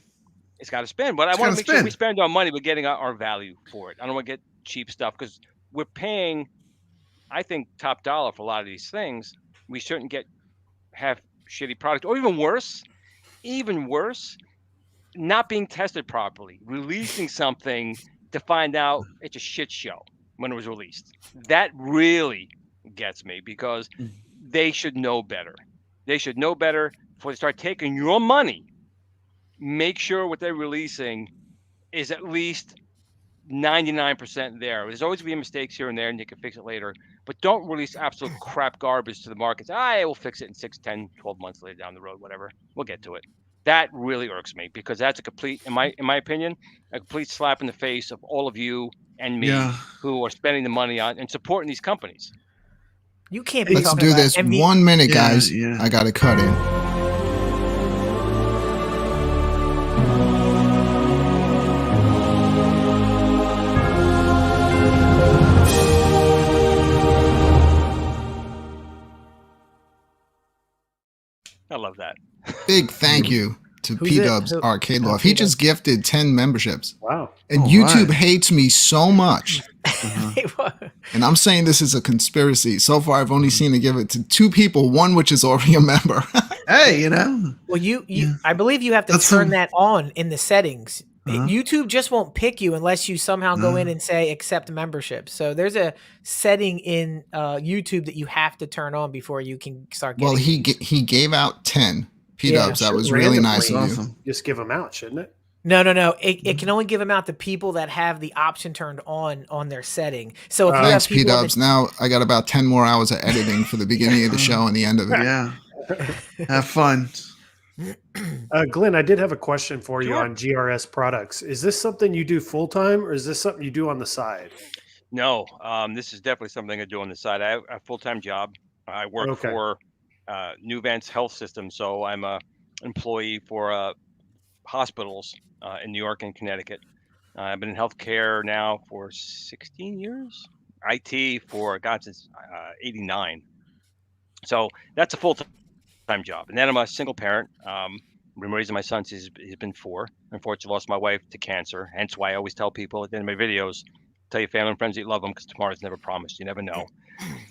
it's got to spend. But I It's want gotta to make sure spin. we spend our money, we're getting our value for it. I don't want to get cheap stuff, because we're paying, I think, top dollar for a lot of these things. We shouldn't have shitty product, or even worse, not being tested properly, releasing something to find out it's a shit show when it was released. That really gets me, because they should know better. They should know better before they start taking your money. Make sure what they're releasing is at least 99% there. There's always going to be mistakes here and there, and you can fix it later. But don't release absolute crap garbage to the markets. We'll fix it in 6, 10, 12 months later down the road, whatever. We'll get to it. That really irks me, because that's a complete, in my opinion, a complete slap in the face of all of you and me who are spending the money on and supporting these companies. You can't be Let's talking do about this MV 1 minute, Yeah, guys. yeah. I got to cut in. I love that. Big thank you to Who's P it? Dubs Who- Arcade Love. P He Dubs. just gifted 10 memberships. Wow. And All YouTube right. hates me so much. And I'm saying this is a conspiracy. So far, I've only seen it give it to 2 people, one which is already a member. Hey, Well, you Yeah. I believe you have to That's turn some- that on in the settings. Uh-huh. YouTube just won't pick you unless you somehow go in Uh-huh. and say accept membership. So there's a setting in YouTube that you have to turn on before you can start getting. Well, he gave out 10 P Yeah, Dubs. That sure, was really nice of randomly. you. awesome. Just give them out, shouldn't it? No. It can only give them out to people that have the option turned on their setting. So if you Thanks, have P people Dubs. Now I got about 10 more hours of editing for the beginning of the show and the end of it. Yeah. Have fun. Glenn, I did have a question for you Sure. on GRS products. Is this something you do full time, or is this something you do on the side? No, this is definitely something I do on the side. I have a full-time job. I work Okay. for Nuvance Health System, so I'm a employee for hospitals in New York and Connecticut. I've been in healthcare now for 16 years. IT for God since '89. So that's a full-time job. And then I'm a single parent. Been raising my son since he's been 4. Unfortunately, lost my wife to cancer. Hence why I always tell people at the end of my videos, tell your family and friends that you love them because tomorrow's never promised. You never know.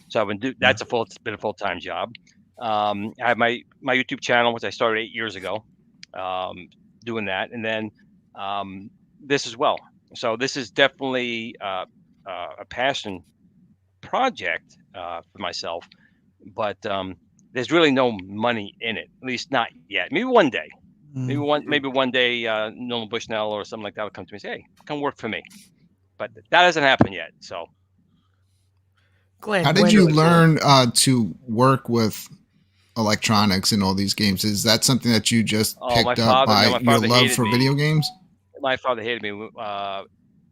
So I've been that's been a full-time job. I have my YouTube channel, which I started 8 years ago, doing that, and then this as well. So this is definitely a passion project for myself, but there's really no money in it, at least not yet. Maybe one day. Maybe one day, Nolan Bushnell or something like that will come to me and say, "Hey, come work for me." But that hasn't happened yet. So, Glenn, How did you learn to work with electronics in all these games? Is that something that you just picked up by your love for video games? My father hated me.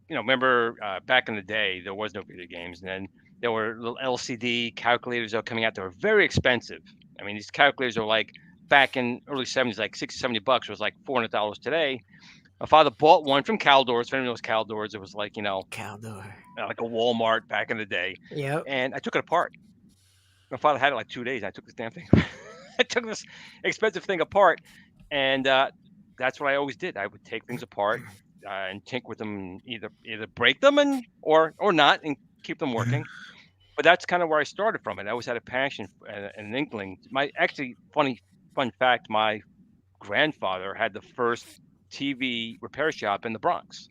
Remember back in the day, there was no video games, and then there were little LCD calculators that were coming out. They were very expensive. I mean, these calculators are like back in early 70s, like $60, $70 was like $400 today. My father bought one from Caldors. If anyone knows Caldors, it was like, Caldor, like a Walmart back in the day. Yep. And I took it apart. My father had it like 2 days. I took this damn thing. I took this expensive thing apart, and that's what I always did. I would take things apart and tinker with them, either break them or not, and keep them working. But that's kind of where I started from. And I always had a passion and an inkling. Fun fact: my grandfather had the first TV repair shop in the Bronx,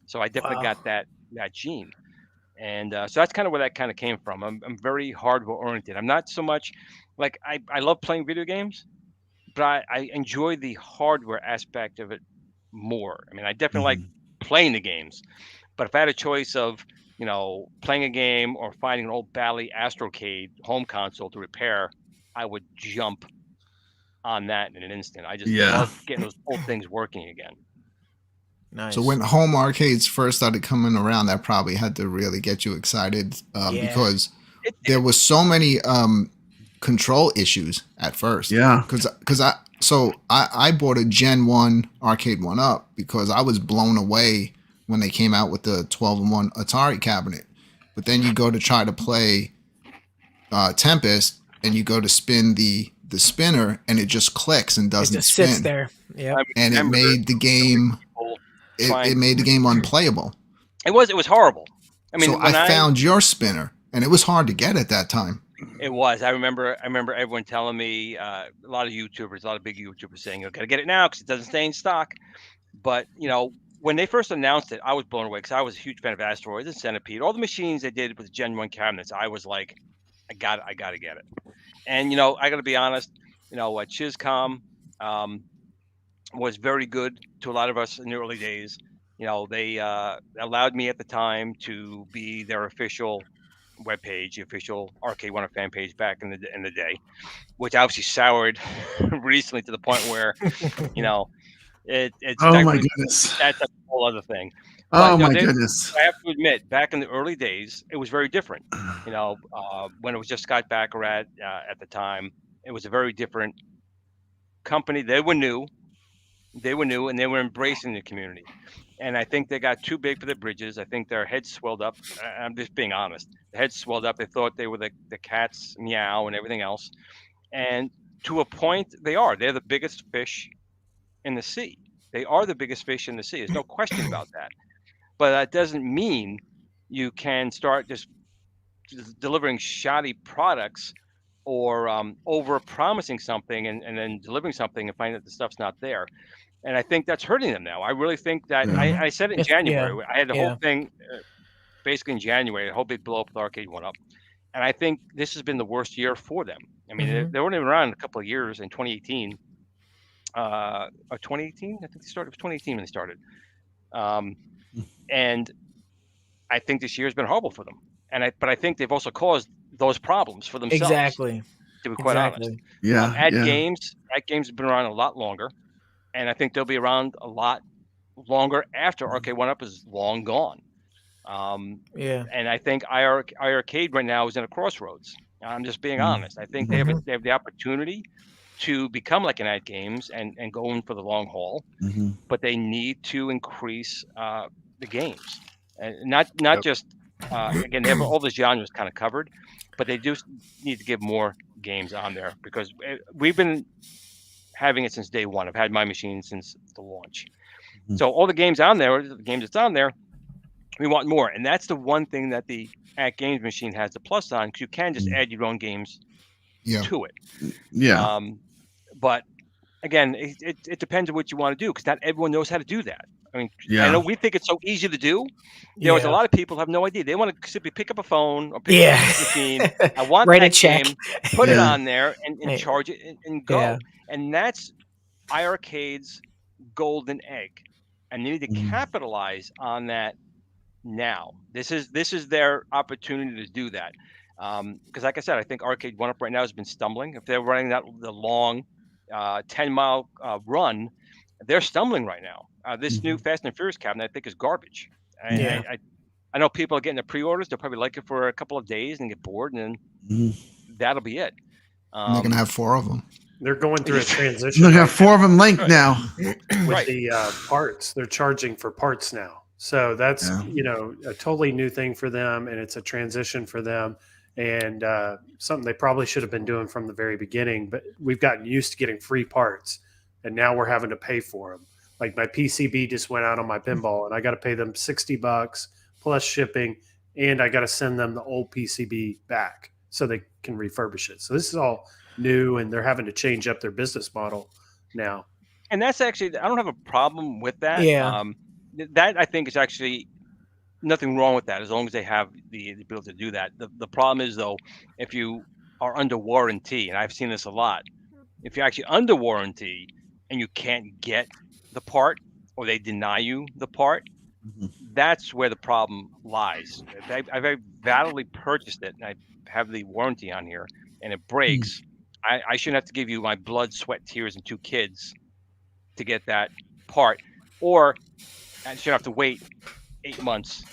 so I definitely got that gene. And so that's kind of where that kind of came from. I'm very hardware oriented. I'm not so much like I love playing video games, but I enjoy the hardware aspect of it more. I mean, I definitely like playing the games, but if I had a choice of playing a game or finding an old Bally Astrocade home console to repair, I would jump on that in an instant. I just love getting those old things working again. Nice. So when home arcades first started coming around, that probably had to really get you excited because there was so many control issues at first. Yeah. Because I bought a Gen 1 Arcade 1-Up because I was blown away when they came out with the 12-in-1 Atari cabinet. But then you go to try to play Tempest and you go to spin the spinner and it just clicks and doesn't it just spin. Sits there. Yeah. And it made the game it made the game unplayable. It was horrible. I mean, so I found your spinner and it was hard to get at that time. It was. I remember everyone telling me, a lot of big YouTubers saying, "You got to get it now because it doesn't stay in stock." But when they first announced it, I was blown away because I was a huge fan of Asteroids and Centipede. All the machines they did with Gen 1 cabinets, I was like, I got to get it. And I got to be honest, Chizcom was very good to a lot of us in the early days. They allowed me at the time to be their official webpage, the official Arcade 1-Up fan page back in the day, which obviously soured recently to the point where it's oh my goodness, that's a whole other thing. But, goodness, I have to admit, back in the early days, it was very different. When it was just Scott Baccarat at the time, it was a very different company. They were new, and they were embracing the community. And I think they got too big for their bridges. I think their heads swelled up. I'm just being honest. The heads swelled up. They thought they were the cat's meow and everything else. And to a point, they're the biggest fish in the sea. They are the biggest fish in the sea. There's no question about that. But that doesn't mean you can start just delivering shoddy products or over promising something and then delivering something and find that the stuff's not there. And I think that's hurting them now. I really think that I said it in January. I had the whole thing basically in January, a whole big blow up with Arcade 1-Up. And I think this has been the worst year for them. I mean, they weren't even around a couple of years in 2018. Or 2018? I think they started. It was 2018 when they started. And I think this year has been horrible for them. But I think they've also caused those problems for themselves. Exactly. To be quite honest. Yeah. Games have been around a lot longer. And I think they'll be around a lot longer after Arcade 1-Up is long gone. And I think iiRcade right now is in a crossroads. I'm just being honest. I think they have the opportunity to become like an iiRcade Games and go in for the long haul, but they need to increase the games, and not just again, they have all the genres kind of covered, but they do need to give more games on there because we've been having it since day one. I've had my machine since the launch. So all the games on there, the games that's on there, we want more. And that's the one thing that the At Games machine has the plus on, because you can just add your own games to it. Yeah. But again, it depends on what you want to do, because not everyone knows how to do that. I mean, I know we think it's so easy to do. There was a lot of people who have no idea. They want to simply pick up a phone or pick up a machine. I want Write a that check. game, put it on there, and charge it and go. Yeah. And that's iiRcade's golden egg. And they need to capitalize on that now. This is their opportunity to do that. Because like I said, I think Arcade 1UP right now has been stumbling. If they're running the long 10-mile run, they're stumbling right now. This new Fast and Furious cabinet, I think, is garbage. I know people are getting the pre-orders. They'll probably like it for a couple of days and get bored, and then that'll be it. And they're gonna have 4 of them. They're going through a transition. They have 4 of them linked now. With the parts. They're charging for parts now. So that's, a totally new thing for them, and it's a transition for them, and something they probably should have been doing from the very beginning, but we've gotten used to getting free parts, and now we're having to pay for them. Like my PCB just went out on my pinball, and I got to pay them $60 plus shipping, and I got to send them the old PCB back so they can refurbish it. So this is all new, and they're having to change up their business model now. And that's actually, I don't have a problem with that. Yeah. That I think is actually nothing wrong with that, as long as they have the ability to do that. The problem is, though, if you are under warranty, and I've seen this a lot, if you're actually under warranty and you can't get the part, or they deny you the part, that's where the problem lies. I've validly purchased it, and I have the warranty on here, and it breaks. I shouldn't have to give you my blood, sweat, tears, and 2 kids to get that part, or I should have to wait 8 months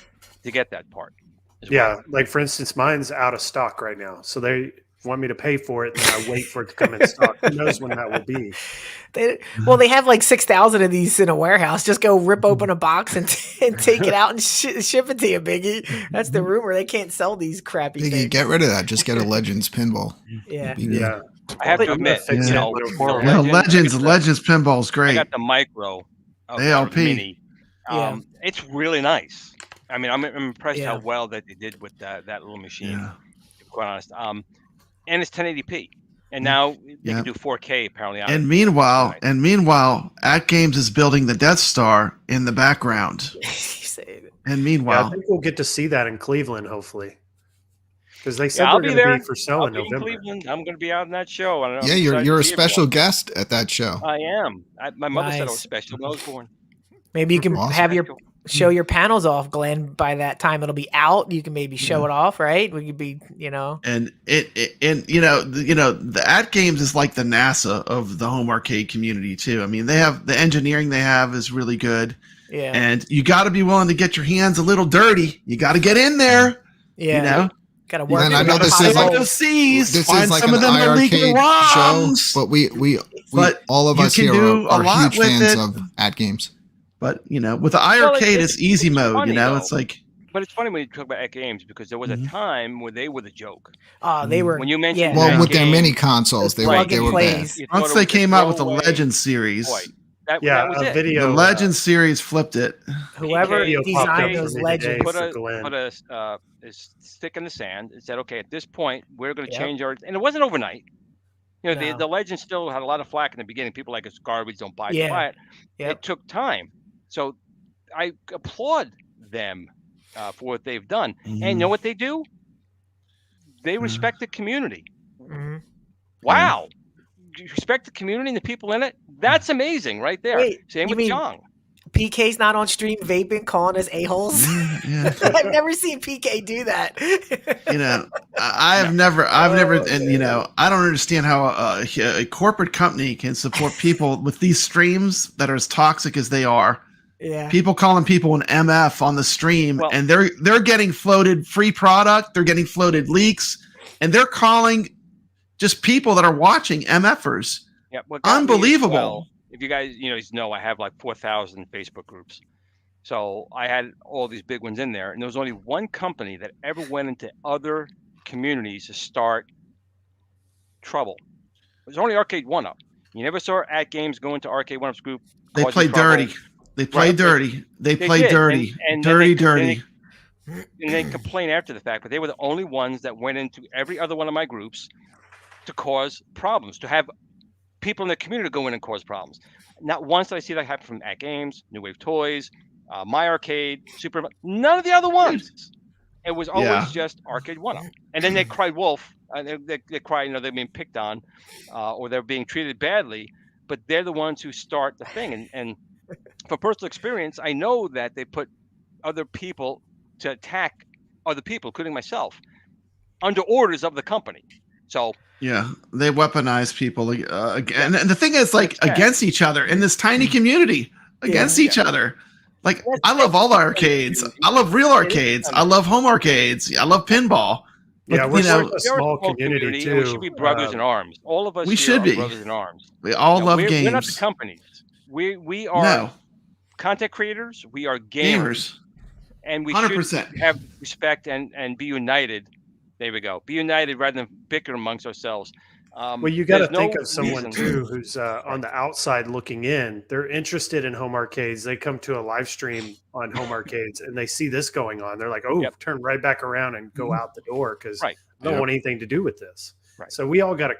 to get that part. Yeah, like for instance, mine's out of stock right now, so they want me to pay for it, and then I wait for it to come in stock. Who knows when that will be? They have like 6,000 of these in a warehouse. Just go rip open a box and take it out and ship it to you, Biggie. That's the rumor. They can't sell these crappy Biggie, things. get rid of that. Just get a Legends pinball. Yeah. Yeah. I have to admit, fix you it know, going the forward. Legends pinball is I great. got the micro of ALP. Mini. Yeah. It's really nice. I mean, I'm impressed Yeah. how well that they did with that little machine. Yeah. To be quite honest. And it's 1080p, and now they can do 4K apparently. On And it. meanwhile, At Games is building the Death Star in the background. And Yeah, meanwhile, I think we'll get to see that in Cleveland, hopefully, because they said I'll they're be going to there. be for sale I'll in be in November. Cleveland. I'm going to be out in that show. I don't know. Yeah, you're a special guest at that show. I am. My mother said I was Nice. special when I was born. Maybe you can Awesome. have show your panels off, Glenn. By that time, it'll be out. You can maybe show it off, right? We could be, and the At Games is like the NASA of the home arcade community too. I mean, they have the engineering they have is really good. Yeah. And you got to be willing to get your hands a little dirty. You got to get in there. Yeah. Gotta work. And I it know out. this is like those C's. this Find is like some an of them illegal iiRcade show, ROMs. but we But all of you us can here do a are lot huge with fans it. of At Games. But with the Well, iiRcade, it's easy mode. funny, though. It's like But it's funny when you talk about At Games, because there was a time where they were the joke. They were. When you mentioned Yeah. Well, At with their Games, mini consoles, they plug and were bad. plays. you thought once it they was a came out with the throwaway Legend series, toy. That Yeah, was a it. video. the Legend series flipped it. Whoever Video popped up designed for those me legends. today. Put for Glenn. a stick in the sand and said, okay, at this point, we're going to Yep. change our. And it wasn't overnight. No. The Legend still had a lot of flack in the beginning. People like it's garbage, don't buy it. Yeah. Buy it. Yep. It took time. So I applaud them for what they've done. And you know what they do? They respect the community. Mhm. Wow. You respect the community and the people in it? That's amazing right there. Wait, Same you with mean- Jong. PK's not on stream vaping, calling us a-holes. Yeah. I've never seen PK do that. I've never, and I don't understand how a corporate company can support people with these streams that are as toxic as they are. Yeah. People calling people an MF on the stream, Well- and they're getting floated free product, they're getting floated leaks, and they're calling just people that are watching MFers. Yeah, what got me as Unbelievable. well, if you guys, know, I have like 4,000 Facebook groups. So I had all these big ones in there, and there was only one company that ever went into other communities to start trouble. It was only Arcade 1-Up. You never saw at games go into Arcade 1-Up's group They causing play trouble. dirty. They play Right. dirty. They They play did, dirty. and Dirty, then dirty. and they complain after the fact, but they were the only ones that went into every other one of my groups to cause problems, to have people in the community go in and cause problems. Not once did I see that happen from At Games, New Wave Toys, My Arcade, Super. None of the other ones. It was always Yeah. just Arcade 1-Up. And then they cried wolf. They cry, they're being picked on, or they're being treated badly. But they're the ones who start the thing. And from personal experience, I know that they put other people to attack other people, including myself, under orders of the company. So Yeah, they weaponize people again, and the thing is, like, Yeah. against each other in this tiny community, against each other. Like, I love all the arcades. I love real arcades. I love home arcades. I love pinball. Yeah, But, we're you know, a small community too. and we should be brothers in arms. All of us we here should are be. brothers in arms. we all love we're, games. We're not the companies. We are No, content creators. We are gamers. and we 100%. should have respect and be united. There we go. Be united rather than bicker amongst ourselves. Well, you got to there's think no of someone reason- too who's on the outside looking in. They're interested in home arcades. They come to a live stream on home arcades and they see this going on. They're like, "Oh, Yep. turn right back around and go out the door because Right. I don't want anything to do with this." Right. So we all got to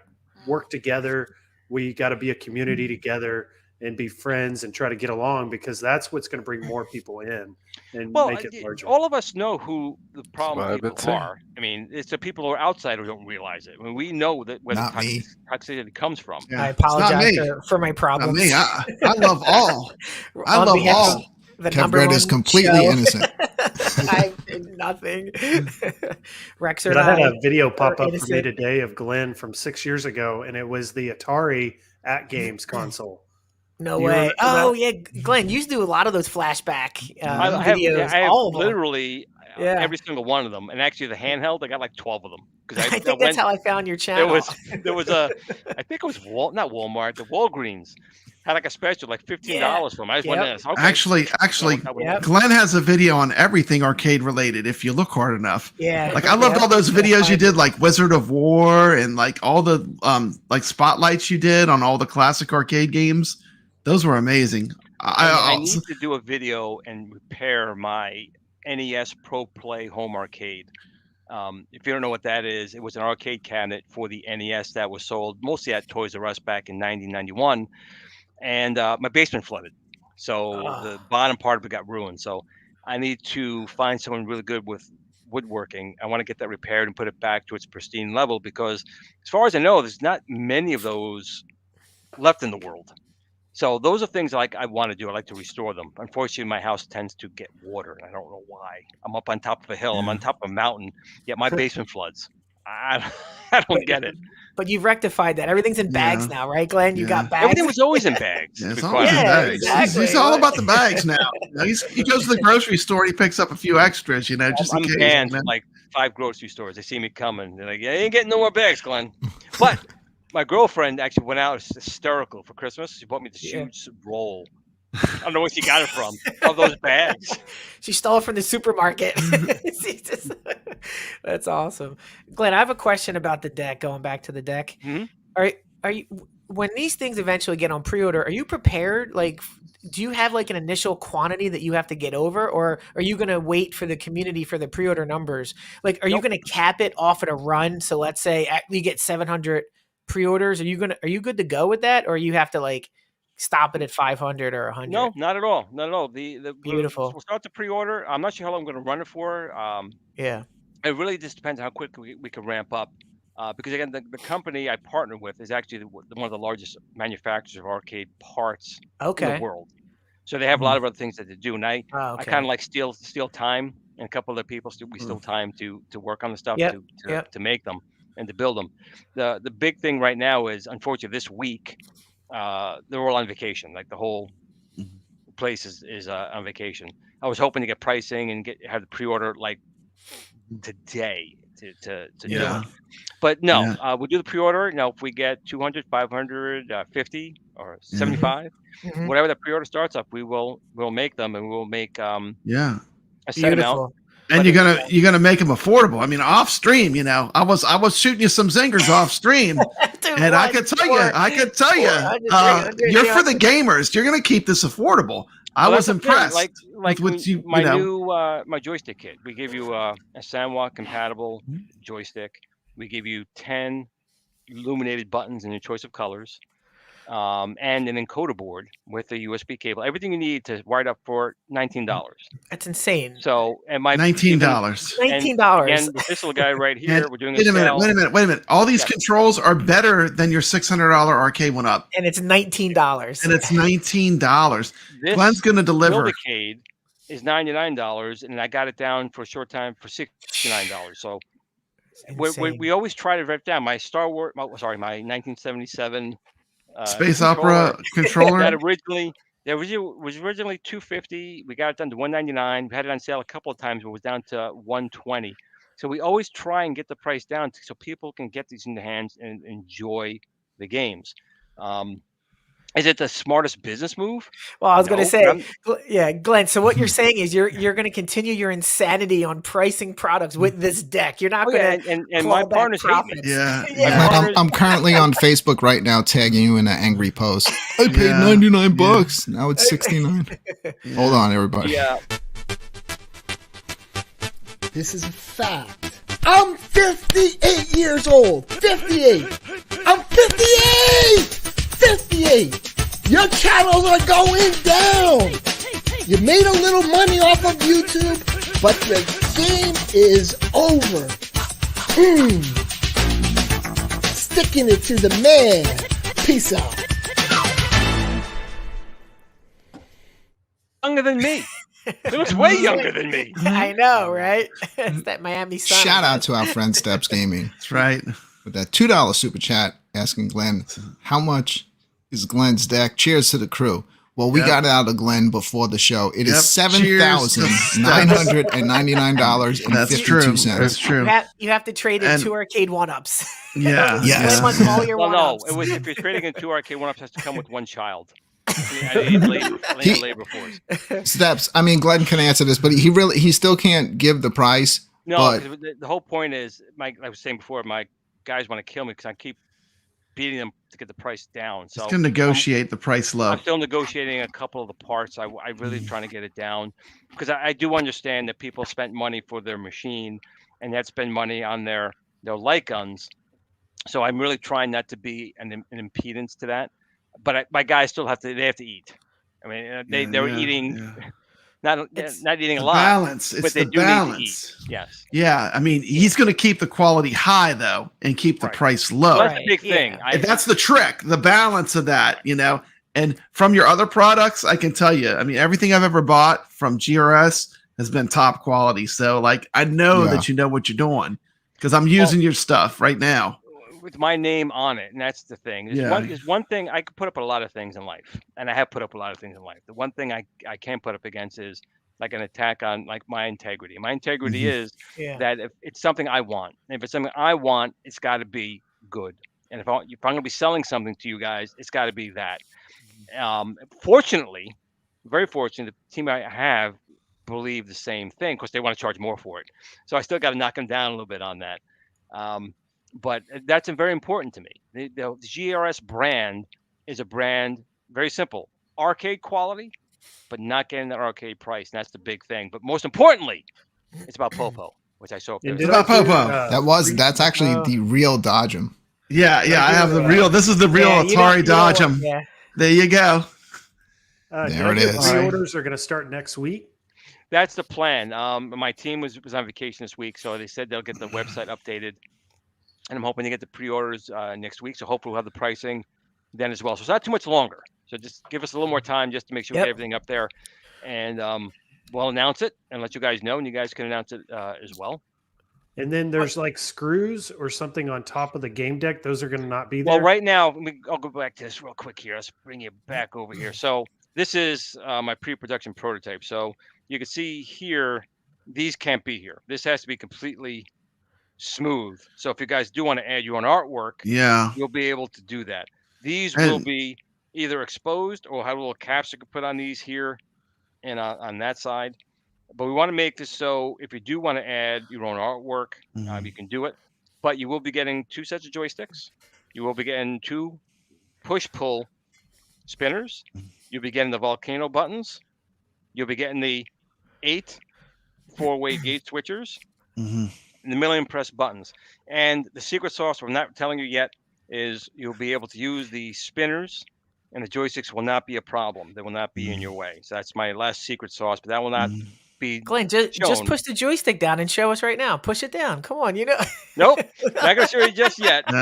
work together. We got to be a community together and be friends and try to get along because that's what's going to bring more people in and Well, make it larger. all of us know who the problem That's what I've been people saying. are. I mean, it's the people who are outside who don't realize it. I mean, we know that where Not the me. toxicity comes from. Yeah, I it's not apologize me. for my Not problems. me. I love all. I On love behalf all. of the number Kevgret is one completely show. innocent. I did nothing. Rex But I had a video pop up for me innocent. today of Glen from 6 years ago, and it was the Atari at games console. No You way. remember Oh that? yeah, Glenn, you used to do a lot of those flashback I have, videos. I have all of them. literally Yeah. every single one of them, and actually the handheld, I got like 12 of them because I think that's how I found your there channel. was a I think it was not Walmart, the Walgreens had like a special like $15 for them. I just went in. Yep. And, okay. Actually, Yep. Glenn has a video on everything arcade related. If you look hard enough. Yeah. Like, I loved all those videos you did, like Wizard of War, and like all the like spotlights you did on all the classic arcade games. Those were amazing. I need to do a video and repair my NES Pro Play home arcade. If you don't know what that is, it was an arcade cabinet for the NES that was sold mostly at Toys R Us back in 1991, and my basement flooded, so the bottom part of it got ruined. So I need to find someone really good with woodworking. I want to get that repaired and put it back to its pristine level because, as far as I know, there's not many of those left in the world. So those are things like I want to do. I like to restore them. Unfortunately, my house tends to get water, and I don't know why. I'm up on top of a hill. I'm on top of a mountain, yet my basement floods. I don't get it. But you've rectified that. Everything's in bags now, right, Glenn? You got bags. Everything was always in bags. Yeah, to it's be all quite in honest. bags. exactly. He's all about the bags now. You know, he goes to the grocery store. He picks up a few extras, just I'm in case. banned man. from like 5 grocery stores. They see me coming. They're like, "Yeah, you ain't getting no more bags, Glenn." But my girlfriend actually went out hysterical for Christmas. She bought me this huge roll. I don't know where she got it from. Of those bags. She stole it from the supermarket. That's awesome. Glenn, I have a question about the deck, going back to the deck. Mhm. Are you, when these things eventually get on pre-order, are you prepared? Like, do you have like an initial quantity that you have to get over, or are you going to wait for the community for the pre-order numbers? Like, are you going to cap it off at a run? So let's say we get 700 pre-orders. Are you good to go with that? Or you have to like stop it at 500 or 100? No, not at all. Not at all. The Beautiful. We'll start the pre-order. I'm not sure how long I'm going to run it for. Yeah. It really just depends on how quick we can ramp up. Because again, the company I partner with is actually one of the largest manufacturers of arcade parts in Okay. the world. So they have a lot of other things that they do, and I Oh, I kind of like steal time, and a couple of people we steal time to work on the stuff Yep, to make them and to build them. The big thing right now is, unfortunately, this week they're all on vacation. Like the whole place is on vacation. I was hoping to get pricing and have the pre-order like today to do Yeah. it. But no, Yeah. we'll do the pre-order. Now, if we get 200, 500, 50, or 75. Mhm. Whatever the pre-order starts up, we'll make them, and we'll make Yeah. a set amount. Beautiful. And But you're gonna make them affordable. I mean, off stream, I was shooting you some zingers off stream, Dude, and I what? could tell you, 400, 300, you're for the gamers. You're gonna keep this affordable. I Well, was that's the thing, impressed. Like with you, my you know. new my joystick kit. We give you a Sanwa compatible joystick. We give you 10 illuminated buttons in your choice of colors, and an encoder board with a USB cable. Everything you need to wire it up for $19. That's insane. So, and my $19. $19. Again, this little guy right here, And we're doing a wait a sale. minute. All these Yeah. controls are better than your $600 arcade one up, And it's $19. and it's $19. This Glenn's gonna deliver. Rcade is $99, and I got it down for a short time for $69. So we always try to rip down my my 1977 Space controller. Opera controller. That was originally $250. We got it down to $199. We had it on sale a couple of times, but it was down to $120. So we always try and get the price down so people can get these in their hands and enjoy the games. Is it the smartest business move? Well, I was going to No, say, but yeah, Glenn. So what you're saying is you're going to continue your insanity on pricing products with this deck. You're not going to and my partners hate me. Yeah. Yeah. I'm currently on Facebook right now tagging you in an angry post. I paid Yeah. $99. Now it's $69. Hold on, everybody. Yeah. This is a fact. I'm 58 years old. 58. I'm 58. 58. Your channels are going down. You made a little money off of YouTube, but your game is over. Sticking it to the man. Peace out. Younger than me. It was way younger than me. I know, right? It's that Miami Sun. Shout out to our friend Steps Gaming That's right. with that $2 super chat asking Glenn, how much is Glenn's deck? Cheers to the crew. Well, we Yep. got it out of Glenn before the show. It is Yep. Cheers to $7,999.52. That's true. That's true. You have to trade in And- 2 arcade 1-ups. Yeah. Yes. Glenn wants all your Well, no, 1-ups. it was if you're trading in 2 arcade 1-ups, has to come with one child. I need labor force. Steps. I mean, Glenn can answer this, but he still can't give the price. No, But 'cause the whole point is, like I was saying before, my guys want to kill me because I keep beating them to get the price down. So Just gonna negotiate the price low. I'm still negotiating a couple of the parts. I really trying to get it down because I do understand that people spent money for their machine and that spend money on their light guns. So I'm really trying not to be an impedance to that. But my guys still have to eat. I mean, they were eating not eating a The lot. balance. It's but they the do balance. need to eat. Yes. Yeah, I mean, he's going to keep the quality high though, and keep the Right. price low. So that's the big thing. Yeah. And that's the trick, the balance of that, And from your other products, I can tell you, I mean, everything I've ever bought from GRS has been top quality. So, like, I know Yeah. that you know what you're doing because I'm using your stuff right now. With my name on it, and that's the thing. There's one thing I could put up a lot of things in life, and I have put up a lot of things in life. The one thing I can't put up against is like an attack on like my integrity. My integrity is that if it's something I want, and if it's something I want, it's got to be good. And if I'm going to be selling something to you guys, it's got to be that. Fortunately, very fortunate, the team I have believe the same thing because they want to charge more for it. So I still got to knock them down a little bit on that. But that's very important to me. The GRS brand is a brand, very simple, arcade quality, but not getting that arcade price. And that's the big thing. But most importantly, it's about Popo, which I saw up there. And did About I do, Popo. that's actually the real Dodgem. Yeah, I have the real. This is the real Yeah, Atari Dodgem. Yeah. There you go. There it is. Pre-orders are going to start next week. That's the plan. My team was on vacation this week, so they said they'll get the website updated. And I'm hoping to get the pre-orders next week. So hopefully we'll have the pricing then as well. So it's not too much longer. So just give us a little more time just to make sure we get everything up there. And we'll announce it and let you guys know. And you guys can announce it as well. And then there's like screws or something on top of the game deck. Those are going to not be there. Well, right now, I'll go back to this real quick here. Let's bring you back over here. So this is my pre-production prototype. So you can see here, these can't be here. This has to be completely smooth. So if you guys do want to add your own artwork, Yeah. you'll be able to do that. These And- will be either exposed or have little caps you can put on these here and on that side. But we want to make this so if you do want to add your own artwork, you can do it. But you will be getting 2 sets of joysticks. You will be getting 2 push-pull spinners. You'll be getting the volcano buttons. You'll be getting the 8 4-way gate switchers. And the million press buttons. And the secret sauce we're not telling you yet is you'll be able to use the spinners, and the joysticks will not be a problem. They will not be in your way. So that's my last secret sauce, but that will not be Glenn, just shown. push the joystick down and show us right now. Push it down. Come on, you know. Nope, not gonna show you just yet. There's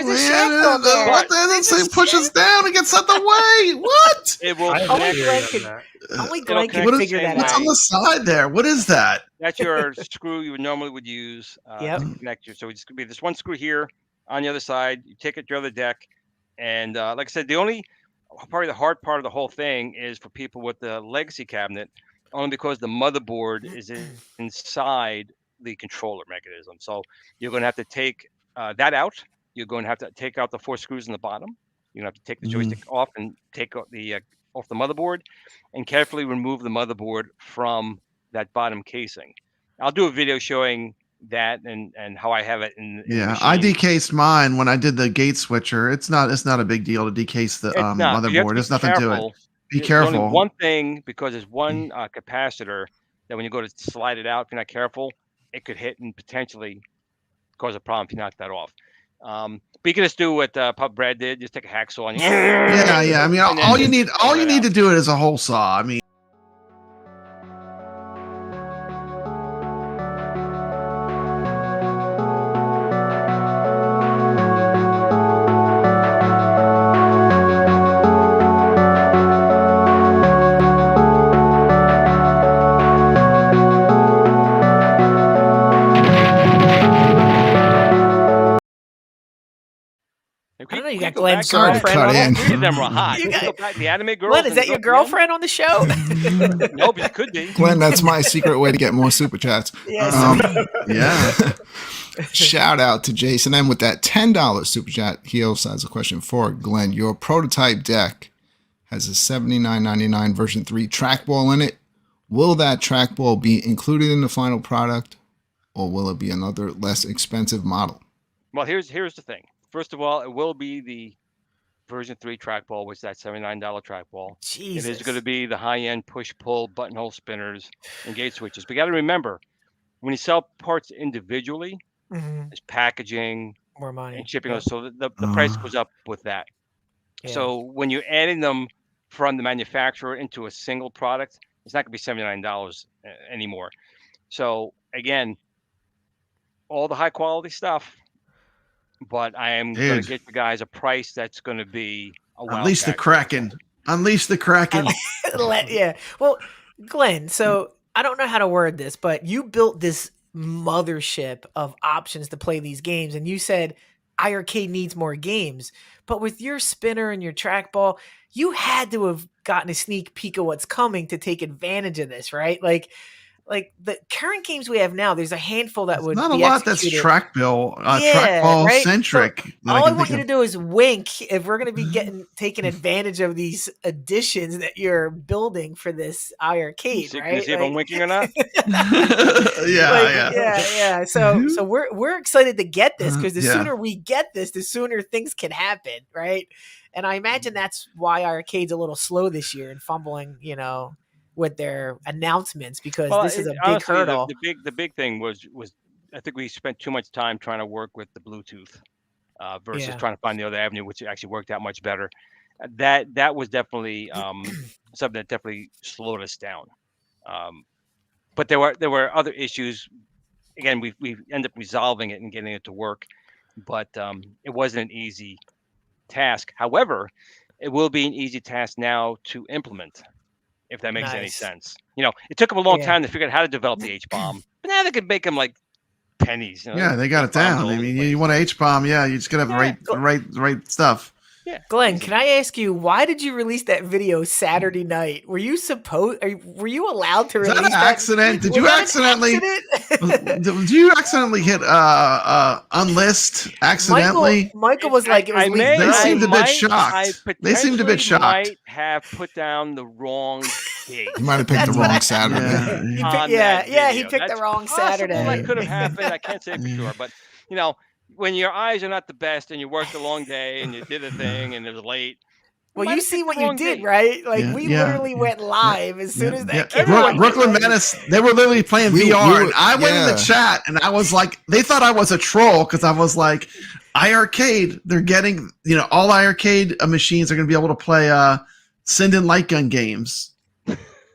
a shaft on there. What the hell? Push us down and get sent away. What? It will I have connect. a theory on that. Only It'll Glenn connect can the figure same that What's out. on the side there? What is that? That's your screw you normally would use Yep. to connect you. So it's gonna be this one screw here on the other side. You take it to your other deck, and like I said, probably the hard part of the whole thing is for people with the legacy cabinet, only because the motherboard is inside the controller mechanism. So you're going to have to take that out. You're going to have to take out the 4 screws in the bottom. You're going to have to take the joystick off and take off the motherboard, and carefully remove the motherboard from that bottom casing. I'll do a video showing that and how I have it in the I machine. decased mine when I did the gate switcher. It's not a big deal to decase the It's not. You have to motherboard. be There's nothing to it. careful. Be There's careful. only one thing, because there's one capacitor that when you go to slide it out, if you're not careful, it could hit and potentially cause a problem if you knock that off. But you can just do what papabrad did. Just take a hacksaw and Yeah. I mean, and then all you just need pull it out. to do it is a hole saw. I mean. I don't know. You got go back Glenn's to that. Sorry to girlfriend. cut on in. it. Three of them were hot. You You got- go back the anime girls. Glenn, is and that go your to them. girlfriend on the show? No, but it could be. Glenn, that's my secret way to get more super chats. Yes. Yeah. Shout out to Jason. And with that $10 super chat, he also has a question for Glenn. Your prototype deck has a $79.99 version 3 trackball in it. Will that trackball be included in the final product, or will it be another less expensive model? Well, here's the thing. First of all, it will be the version 3 trackball, which is that $79 trackball. Jesus. It is going to be the high-end push-pull buttonhole spinners and gate switches. But you got to remember, when you sell parts individually, Mhm. there's packaging More money. and shipping, Yep. so the price goes up with that. Yeah. So when you're adding them from the manufacturer into a single product, it's not going to be $79 anymore. So again, all the high quality stuff, but I am going Dude. to get you guys a price that's going to be a wow Unleash the factor. Kraken. Unleash the Kraken. Yeah. Well, Glenn, so I don't know how to word this, but you built this mothership of options to play these games, and you said iiRcade needs more games. But with your spinner and your trackball, you had to have gotten a sneak peek of what's coming to take advantage of this, right? Like the current games we have now, there's a handful that would Not a be lot that's executed. trackball right? centric. So all I want you to do is wink if we're going to be taking advantage of these additions that you're building for this iiRcade, See, right? see if I'm winking or not? Yeah. So we're excited to get this, because the Yeah. sooner we get this, the sooner things can happen, right? And I imagine that's why iiRcade's a little slow this year and fumbling, with their announcements, because this is a big honestly, hurdle. The big thing was I think we spent too much time trying to work with the Bluetooth versus Yeah. trying to find the other avenue, which actually worked out much better. That was definitely something that definitely slowed us down. But there were other issues. Again, we ended up resolving it and getting it to work, but it wasn't an easy task. However, it will be an easy task now to implement, if that makes any Nice. sense. It took them a long Yeah. time to figure out how to develop the H-bomb, but now they can make them like pennies. Yeah, they got it H-bombs all down. I over the mean, place. you want a H-bomb, yeah, you just gotta have the right stuff. Glenn, can I ask you, why did you release that video Saturday night? Were you were you allowed to Is release that an accident? Did you accidentally? Did you accidentally hit unlist accidentally? Michael was like, it was leaked. They seemed a bit I shocked. They seemed a bit potentially shocked. might have put down the wrong date. You might have picked the wrong Saturday. He picked the wrong Saturday. That could have happened. I can't say for sure, but when your eyes are not the best and you worked a long day and you did a thing and it was late. Well, you see what you did, right? Like we literally went live as soon as that came out. Brooklyn Menace, they were literally playing VR, and I went in the chat and I was like, they thought I was a troll because I was like, iiRcade, they're getting, all iiRcade machines are going to be able to play send in light gun games.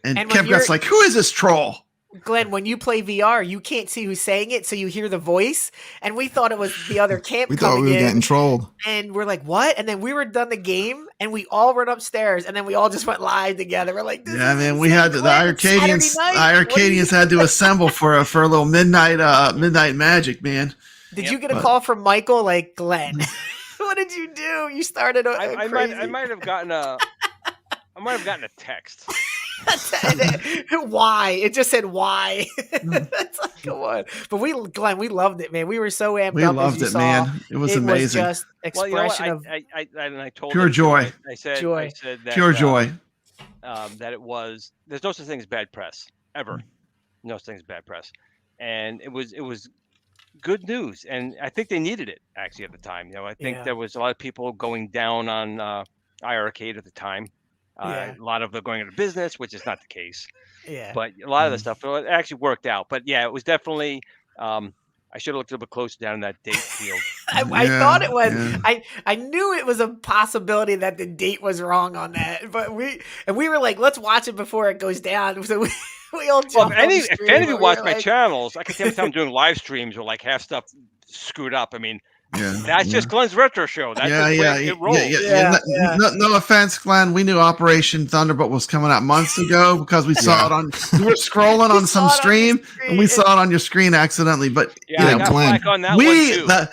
And kevgret's like, who is this troll? Glenn, when you play VR, you can't see who's saying it, so you hear the voice. And we thought it was the other camp we thought we were getting trolled. And we're like, what? And then we were done the game, and we all ran upstairs, and then we all just went live together. We're like, yeah, man, we had the iiRcadians had to assemble for a little midnight magic, man. Did you get a call from Michael like, Glenn? What did you do? You started I might have gotten a text. Why? It just said why. It's like, come on. But Glenn, we loved it, man. We were so amped up. We loved it, man. It was amazing. Was just expression of I told pure joy. I said that pure joy. That it was. There's no such thing as bad press ever. No such thing as bad press, and it was good news, and I think they needed it actually at the time. I think there was a lot of people going down on iiRcade at the time. A lot of them going into business, which is not the case. Yeah. But a lot of the stuff it actually worked out. But yeah, it was definitely. I should have looked a little bit closer down in that date field. I thought it was. Yeah. I knew it was a possibility that the date was wrong on that. But we were like, let's watch it before it goes down. So we all jumped. Well, if any of you watch my channels, I can tell you I'm doing live streams or like half stuff screwed up. I mean. That's just Glen's retro show. That's it rolls. No offense, Glen. We knew Operation Thunderbolt was coming out months ago because we saw it on. We were scrolling on some stream and we saw it on your screen accidentally. But Glen, the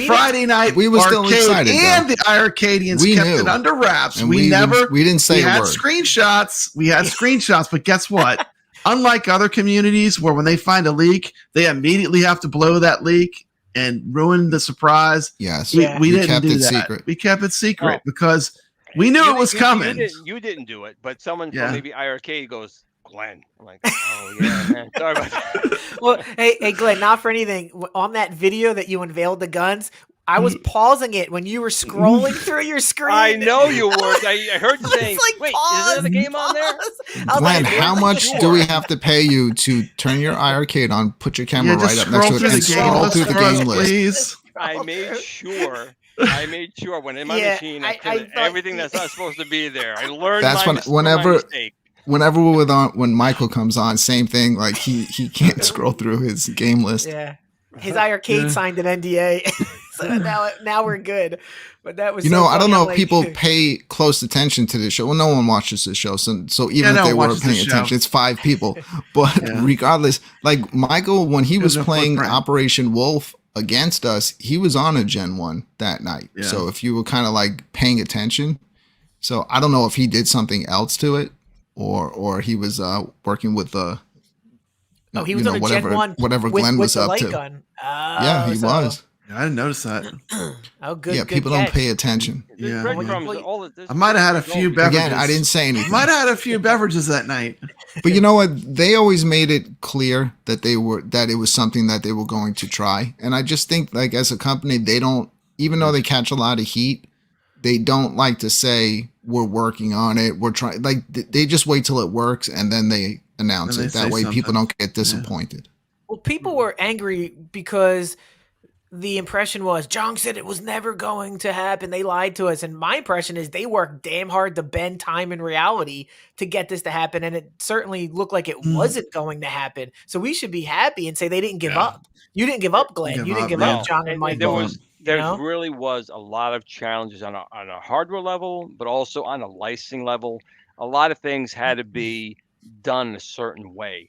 Friday night we were still excited, and the iiRcadians kept it under wraps. And we didn't say a word. Screenshots. We had screenshots, but guess what? Unlike other communities where when they find a leak, they immediately have to blow that leak and ruin the surprise. Yes, we didn't do that. Secret. We kept it secret because we knew it was coming. You didn't do it, but someone from maybe iiRcade goes, Glen. I'm like, oh yeah, man. Sorry about that. Well, hey, Glen, not for anything. On that video that you unveiled the guns, I was pausing it when you were scrolling through your screen. I know you were. I heard you saying, wait, is there the game on there? Glen, how much do we have to pay you to turn your iiRcade on, put your camera right up next to it, and scroll through the game list? Please. I made sure when in my machine, I put everything that's not supposed to be there. I learned my mistake. Whenever we're on, when Michael comes on, same thing. Like he can't scroll through his game list. Yeah, his iiRcade signed an NDA. So now we're good. But that was I don't know if people pay close attention to this show. Well, no one watches this show, so even if they were paying attention, it's 5 people. But regardless, like Michael, when he was playing Operation Wolf against us, he was on a Gen 1 that night. Yeah. So if you were kind of like paying attention, so I don't know if he did something else to it, or he was working with the. He was on a Gen 1 whatever Glen was up to. Gun. Yeah, he was. I didn't notice that. Oh, good. Yeah, people don't pay attention. Yeah, I might have had a few beverages. Again, I didn't say anything. Might have had a few beverages that night. But you know what? They always made it clear that it was something that they were going to try. And I just think, like, as a company, they don't, even though they catch a lot of heat, they don't like to say we're working on it. We're trying. Like, they just wait till it works and then they announce it. That way, people don't get disappointed. Well, people were angry because the impression was Jong said it was never going to happen. They lied to us. And my impression is they worked damn hard to bend time and reality to get this to happen. And it certainly looked like it wasn't going to happen. So we should be happy and say they didn't give up. You didn't give up, Glen. You didn't give up, Jong and Michael. There really was a lot of challenges on a hardware level, but also on a licensing level. A lot of things had to be done a certain way.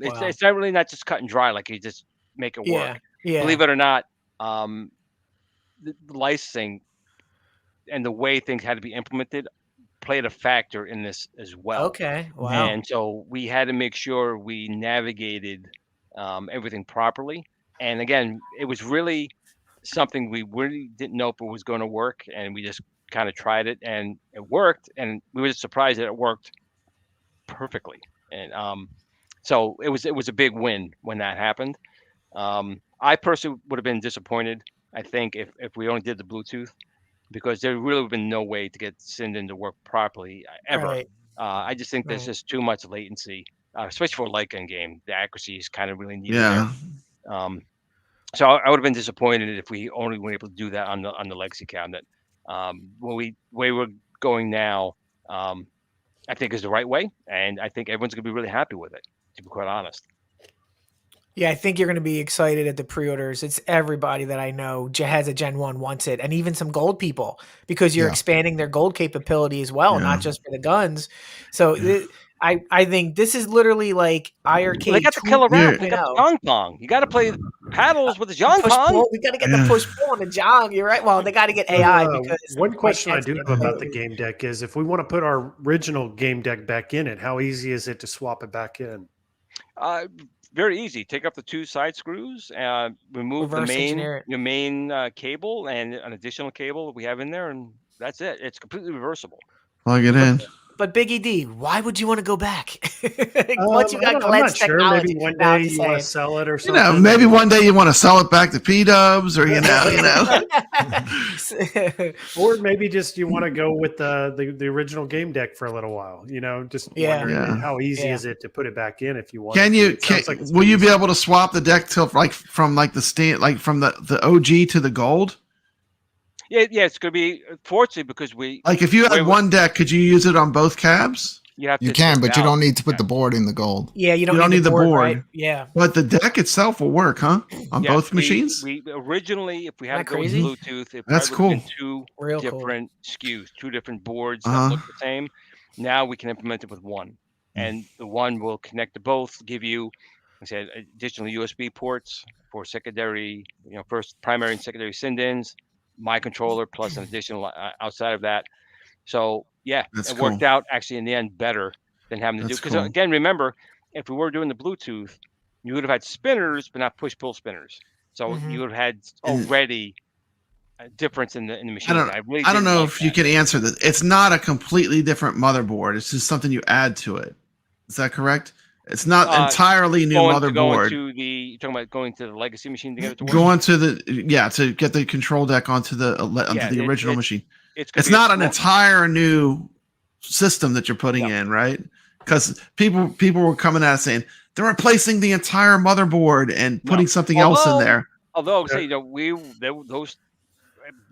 It's not really not just cut and dry, like you just make it work. Yeah. Believe it or not, the licensing and the way things had to be implemented played a factor in this as well. Okay. Wow. And so we had to make sure we navigated everything properly. And again, it was really something we really didn't know if it was going to work, and we just kind of tried it, and it worked. And we were just surprised that it worked perfectly. And so it was a big win when that happened. I personally would have been disappointed, I think, if we only did the Bluetooth, because there really would have been no way to get Sinden to work properly ever. Right. I just think there's Right. just too much latency, especially for a light gun game. The accuracy is kind of really needed Yeah. there. So I would have been disappointed if we only were able to do that on the legacy cabinet. Way we're going now, I think is the right way, and I think everyone's gonna be really happy with it, to be quite honest. Yeah, I think you're going to be excited at the pre-orders. It's everybody that I know has a Gen 1 wants it, and even some gold people, because you're Yeah. expanding their gold capability as well, Yeah. not just for the guns. So I think this is literally like iiRcade. Well, they got the killer round. They got the 2.0. Jong Pong. You got to play paddles with the Jong Push Pong. pull. We got to get the push pull on the Jong. You're right. Well, they got to get AI because one question I can't do stand have the about the move. game deck is if we want to put our original game deck back in it, how easy is it to swap it back in? Very easy. Take off the 2 side screws, remove Reverse engineer it. your main cable and an additional cable that we have in there, and that's it. It's completely reversible. Plug it in. But Biggie D, why would you want to go back? Once you got I'm Glen's not sure. technology, Maybe one no, I'm day just you want to saying. sell it or You something. know, maybe one day you want to sell it back to P-Dubs, or you know. Or maybe just you want to go with the original game deck for a little while. You know, just wondering Yeah. how easy Yeah. is it to put it back in if you want. Will you be able to swap the deck till from the OG to the gold? Yeah, it's going to be fortunately because we Like if you had one deck, could you use it on both cabs? you have You to can, switch but you out. don't need to put the board in the gold. Yeah, you don't You don't need the board, board. right? Yeah. But the deck itself will work, huh? On Yeah, both machines? We originally, if we had Isn't to that go with crazy? Bluetooth, it That's probably would have cool. been 2 Real cool. different SKUs, 2 different boards Uh-huh. that look the same. Now we can implement it with one, and the one will connect to both. Give you, like I said, additional USB ports for secondary, first primary and secondary SINDINs, my controller plus an additional outside of that. So yeah, That's it worked cool. out actually in the end better than having to do, That's because cool. again, remember, if we were doing the Bluetooth, you would have had spinners but not push pull spinners, so Mhm. you would have had already a difference in the machine. I don't know if you can answer this. It's not a completely different motherboard. It's just something you add to it. Is that correct? It's not entirely new motherboard. You're talking about going to the legacy machine to get it to work? Going to to get the control deck onto the original machine. It's not an entire new system that you're putting in, right? Because people were coming at us saying they're replacing the entire motherboard and putting something else in there. Although, say, those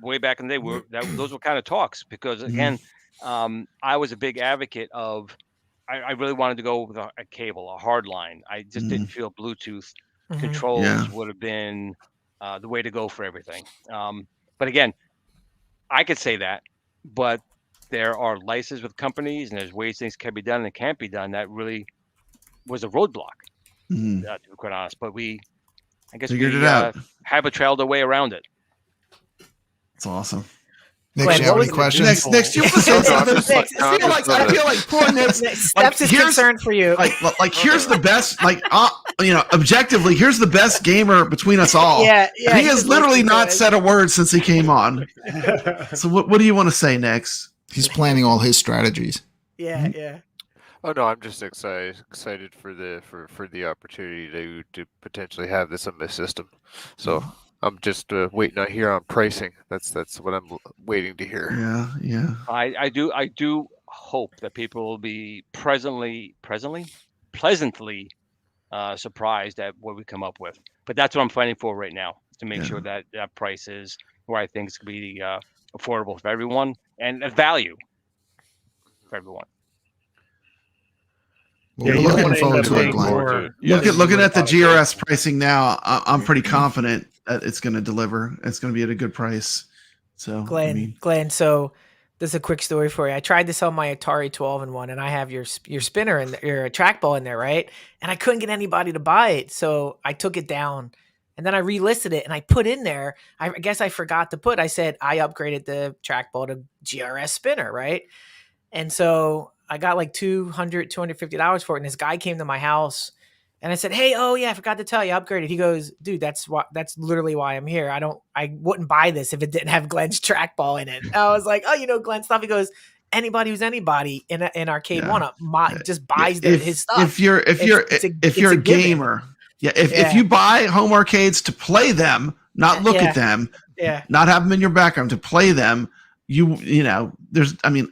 way back in the day those were kind of talks, because again, I was a big advocate of. I really wanted to go with a cable, a hard line. I just didn't feel Bluetooth controls would have been the way to go for everything. But again, I could say that, but there are licenses with companies, and there's ways things can be done and can't be done. That really was a roadblock, to be quite honest. But I guess figured it out. Have a trailed a way around it. It's awesome. Nick, Glenn, you have what any was- questions? Next, you want to say something? I feel like poor Nick's Steps is concerned for you. like here's the best, objectively, here's the best gamer between us all. Yeah. He has literally listening to not it. said a word since he came on. So what do you want to say next? He's planning all his strategies. Yeah. Oh no, I'm just excited for the opportunity to potentially have this in my system. So I'm just waiting to hear on pricing. That's what I'm waiting to hear. Yeah. I do hope that people will be pleasantly surprised at what we come up with. But that's what I'm fighting for right now, to make sure that that price is where I think it's going to be affordable for everyone and a value for everyone. Well, we're looking forward to it, Glenn. Looking at the GRS pricing now, I'm pretty confident that it's going to deliver. It's going to be at a good price. So Glenn, so there's a quick story for you. I tried to sell my Atari 12-in-1, and I have your spinner and your trackball in there, right? And I couldn't get anybody to buy it, so I took it down. And then I relisted it and I put in there, I guess I forgot to put, I said, I upgraded the trackball to GRS spinner, right? And so I got like $250 for it. And this guy came to my house and I said, hey, oh yeah, I forgot to tell you, I upgraded. He goes, dude, that's literally why I'm here. I wouldn't buy this if it didn't have Glen's trackball in it. I was like, oh, you know, Glenn stuff. He goes, anybody who's anybody in Arcade One just buys his stuff. If you're a gamer, if you buy home arcades to play them, not look at them, not have them in your background, to play them, you know,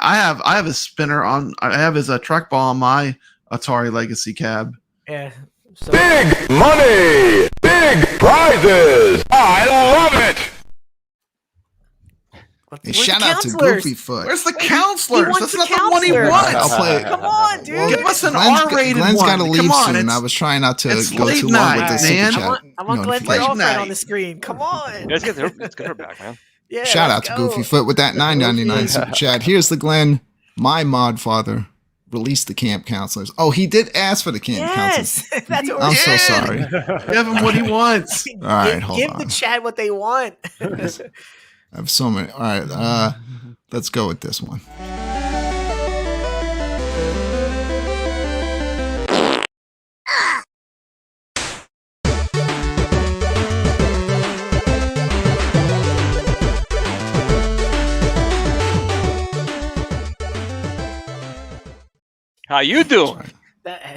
I have a spinner on, I have his trackball on my Atari Legacy cab. Yeah. So, big money, big prizes. I love it. Hey, shout out to Goofyfoot. Where's the counselors? That's not the one he I'll wants. play it. Come on, dude. Give us an R-rated one. Glenn's got to leave Come on, soon. I was trying not to it's go late too long with night, the super man. chat. I want Glenn's late girlfriend night. on the screen. Come on. Let's get her back, man. Yeah, Shout out to Goofyfoot with that $9.99 super chat. Here's the Glenn. My mod father released the camp counselors. Oh, he did ask for the camp counselors. Yes, that's what I'm so sorry. Give him what he wants. All right, hold give on. the chat what they want. I have so many. All right, let's go with this one. How you doing? I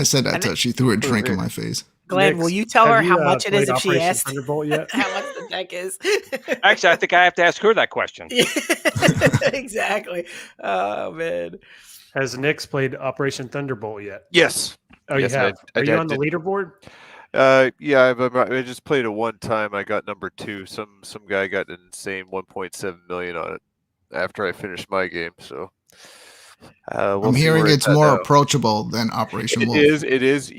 said that to her. She threw a drink in my face. Glenn, will you tell her how much it is if she Operation asks Thunderbolt yet? how much the deck is? Actually, I think I have to ask her that question. Exactly. Oh, man. Has Nick's played Operation Thunderbolt yet? Yes. Oh, Yes, you have. I Are you on the did. leaderboard? Yeah, I just played it one time. I got number 2. Some guy got an insane 1.7 million on it after I finished my game. So we'll I'm see hearing where it's at more now. approachable than Operation Wolf. It is.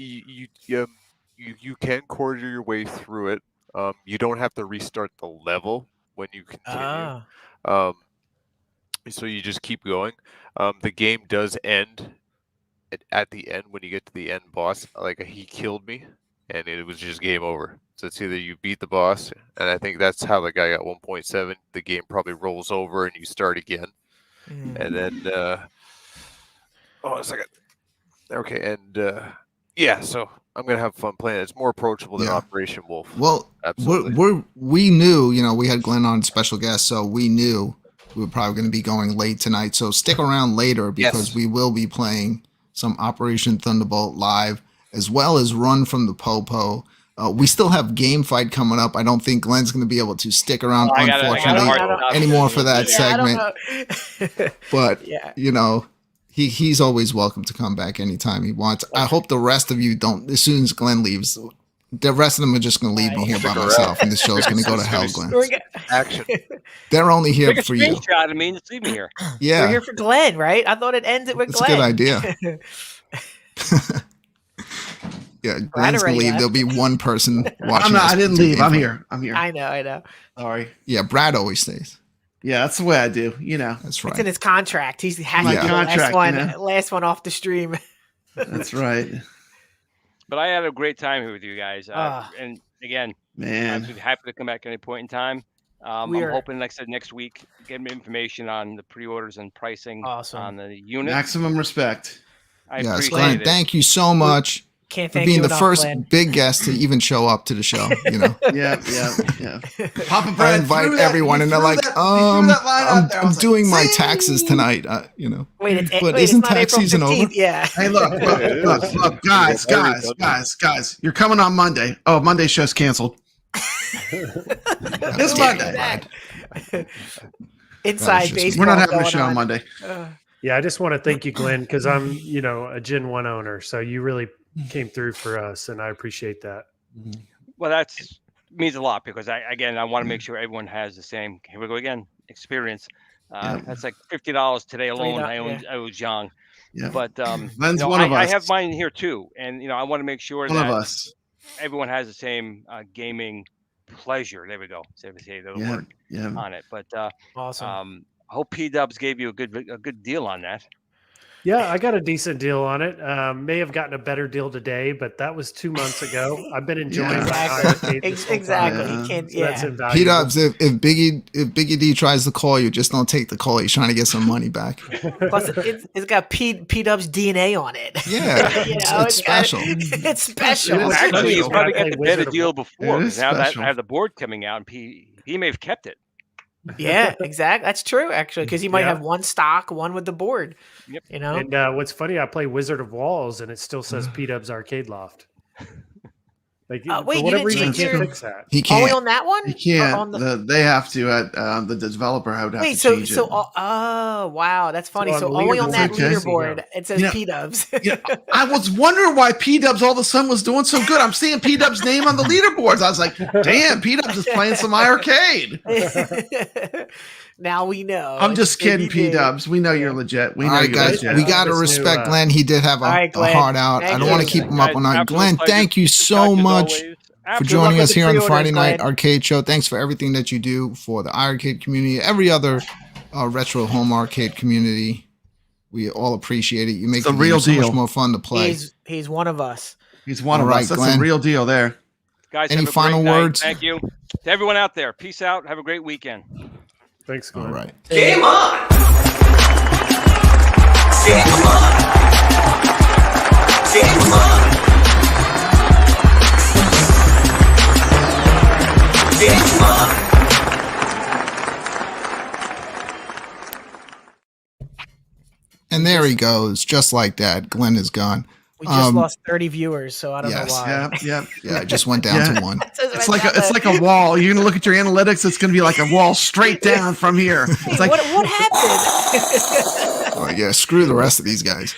You can quarter your way through it. You don't have to restart the level when you continue. So you just keep going. The game does end at the end when you get to the end boss. Like, he killed me, and it was just game over. So it's either you beat the boss, and I think that's how the guy got 1.7. The game probably rolls over, and you start again. And then, a second. Okay, and yeah, so I'm gonna have fun playing it. It's more approachable than Operation Wolf. Well, absolutely. we knew, you know, we had Glenn on special guest, so we knew we were probably going to be going late tonight. So stick around later because we will be playing some Operation Thunderbolt live, as well as Run from the Popo. We still have Game Fight coming up. I don't think Glenn's going to be able to stick around, unfortunately, anymore for that segment. But, you know, he's always welcome to come back anytime he wants. I hope the rest of you don't, as soon as Glenn leaves, the rest of them are just going to leave me here by myself, and the show's going to go to hell, Glenn. Action. They're only here Take a for you. screenshot of me and just leave me here. Yeah. We're here for Glenn, right? I thought it ended with That's Glenn. a good idea. Yeah, Glenn's going to leave. There'll be one person watching. I didn't leave. I'm here. I know. Sorry. Yeah, Brad always stays. Yeah, that's the way I do. You know. That's right. It's in his contract. He has to be the last one off the stream. That's right. But I had a great time here with you guys. And again, man, I'm happy to come back at any point in time. I'm hoping, like I said, next week, get me information on the pre-orders and pricing on the unit. Maximum respect. I appreciate Glenn, it. thank you so much for being the first big guest to even show up to the show. You know. yeah. Papabrad, I invite everyone, and they're like, I'm doing my taxes tonight. You know. But isn't tax season over? Yeah. Hey, look, guys, you're coming on Monday. Oh, Monday show's canceled. This Monday. Inside baseball. We're not having a show on Monday. Yeah, I just want to thank you, Glenn, because I'm, you know, a Gen 1 owner. So you really came through for us, and I appreciate that. Well, that means a lot because I want to make sure everyone has the same. Here we go again. Experience. That's like $50 today alone. I owe John. Yeah. But Glenn's one of us. I have mine here too, and I want to make sure one that of us. Everyone has the same gaming pleasure. There we go. Say the word on it. But awesome. I hope P-Dubs gave you a good deal on that. Yeah, I got a decent deal on it. May have gotten a better deal today, but that was 2 months ago. I've been enjoying my iiRcade this whole time. Exactly. Yeah. You can't. So that's Yeah. invaluable. P-Dubs, if Biggie D tries to call you, just don't take the call. He's trying to get some money back. Plus, it's got P-Dub's DNA on it. Yeah, You it's, know, it's special. It's special. It is Actually, you special. probably I got the play better Wizard of deal It before. is Now that special. I have the board coming out, and he may have kept it. Yeah, exactly. That's true, actually, because you might Yeah. have one stock, one with the board. Yep. You know, And what's funny, I play Wizard of Walls, and it still says P-Dub's Arcade Loft. Like, wait, for you whatever didn't reason, change you can't your- fix that. He only can't. on that one. You Or can't. on the- They have to. The developer would have Wait, to so change so it. oh wow, that's funny. on So the only on leaderboard, that okay. leaderboard it says Yeah. P-Dubs. Yeah, I was wondering why P-Dubs all of a sudden was doing so good. I'm seeing P-Dubs' name on the leaderboards. I was like, damn, P-Dubs is playing some iiRcade. Now we know. I'm just kidding, Maybe you did. P-Dubs. We know you're legit. We All know right, you're guys, legit. we got to This new, respect Glenn. He did have All right, a Glenn. heart out. I Thank don't want to you. keep him up all night. Absolute Glenn, pleasure. thank you Good so talk as much always. for Absolute joining luck us with the here on the pre-orders, Friday Night Glenn. Arcade Show. Thanks for everything that you do for the iiRcade community, every other retro home arcade community. We all appreciate it. You make It's a the real game so deal. much more fun to play. He's one of us. He's one All of right, us. That's Glenn. a real deal there. Guys, Any have a final great night. words? Thank you to everyone out there. Peace out. Have a great weekend. Thanks, Glenn. All right. Game on! Game on! Game on! Game on! And there he goes, just like that. Glenn is gone. We just lost 30 viewers, so I don't yes. know why. Yeah. Yeah, it just went down Yeah. to one. It's like a wall. You're gonna look at your analytics. It's gonna be like a wall straight down from here. It's like what happened? Oh, yeah, screw the rest of these guys.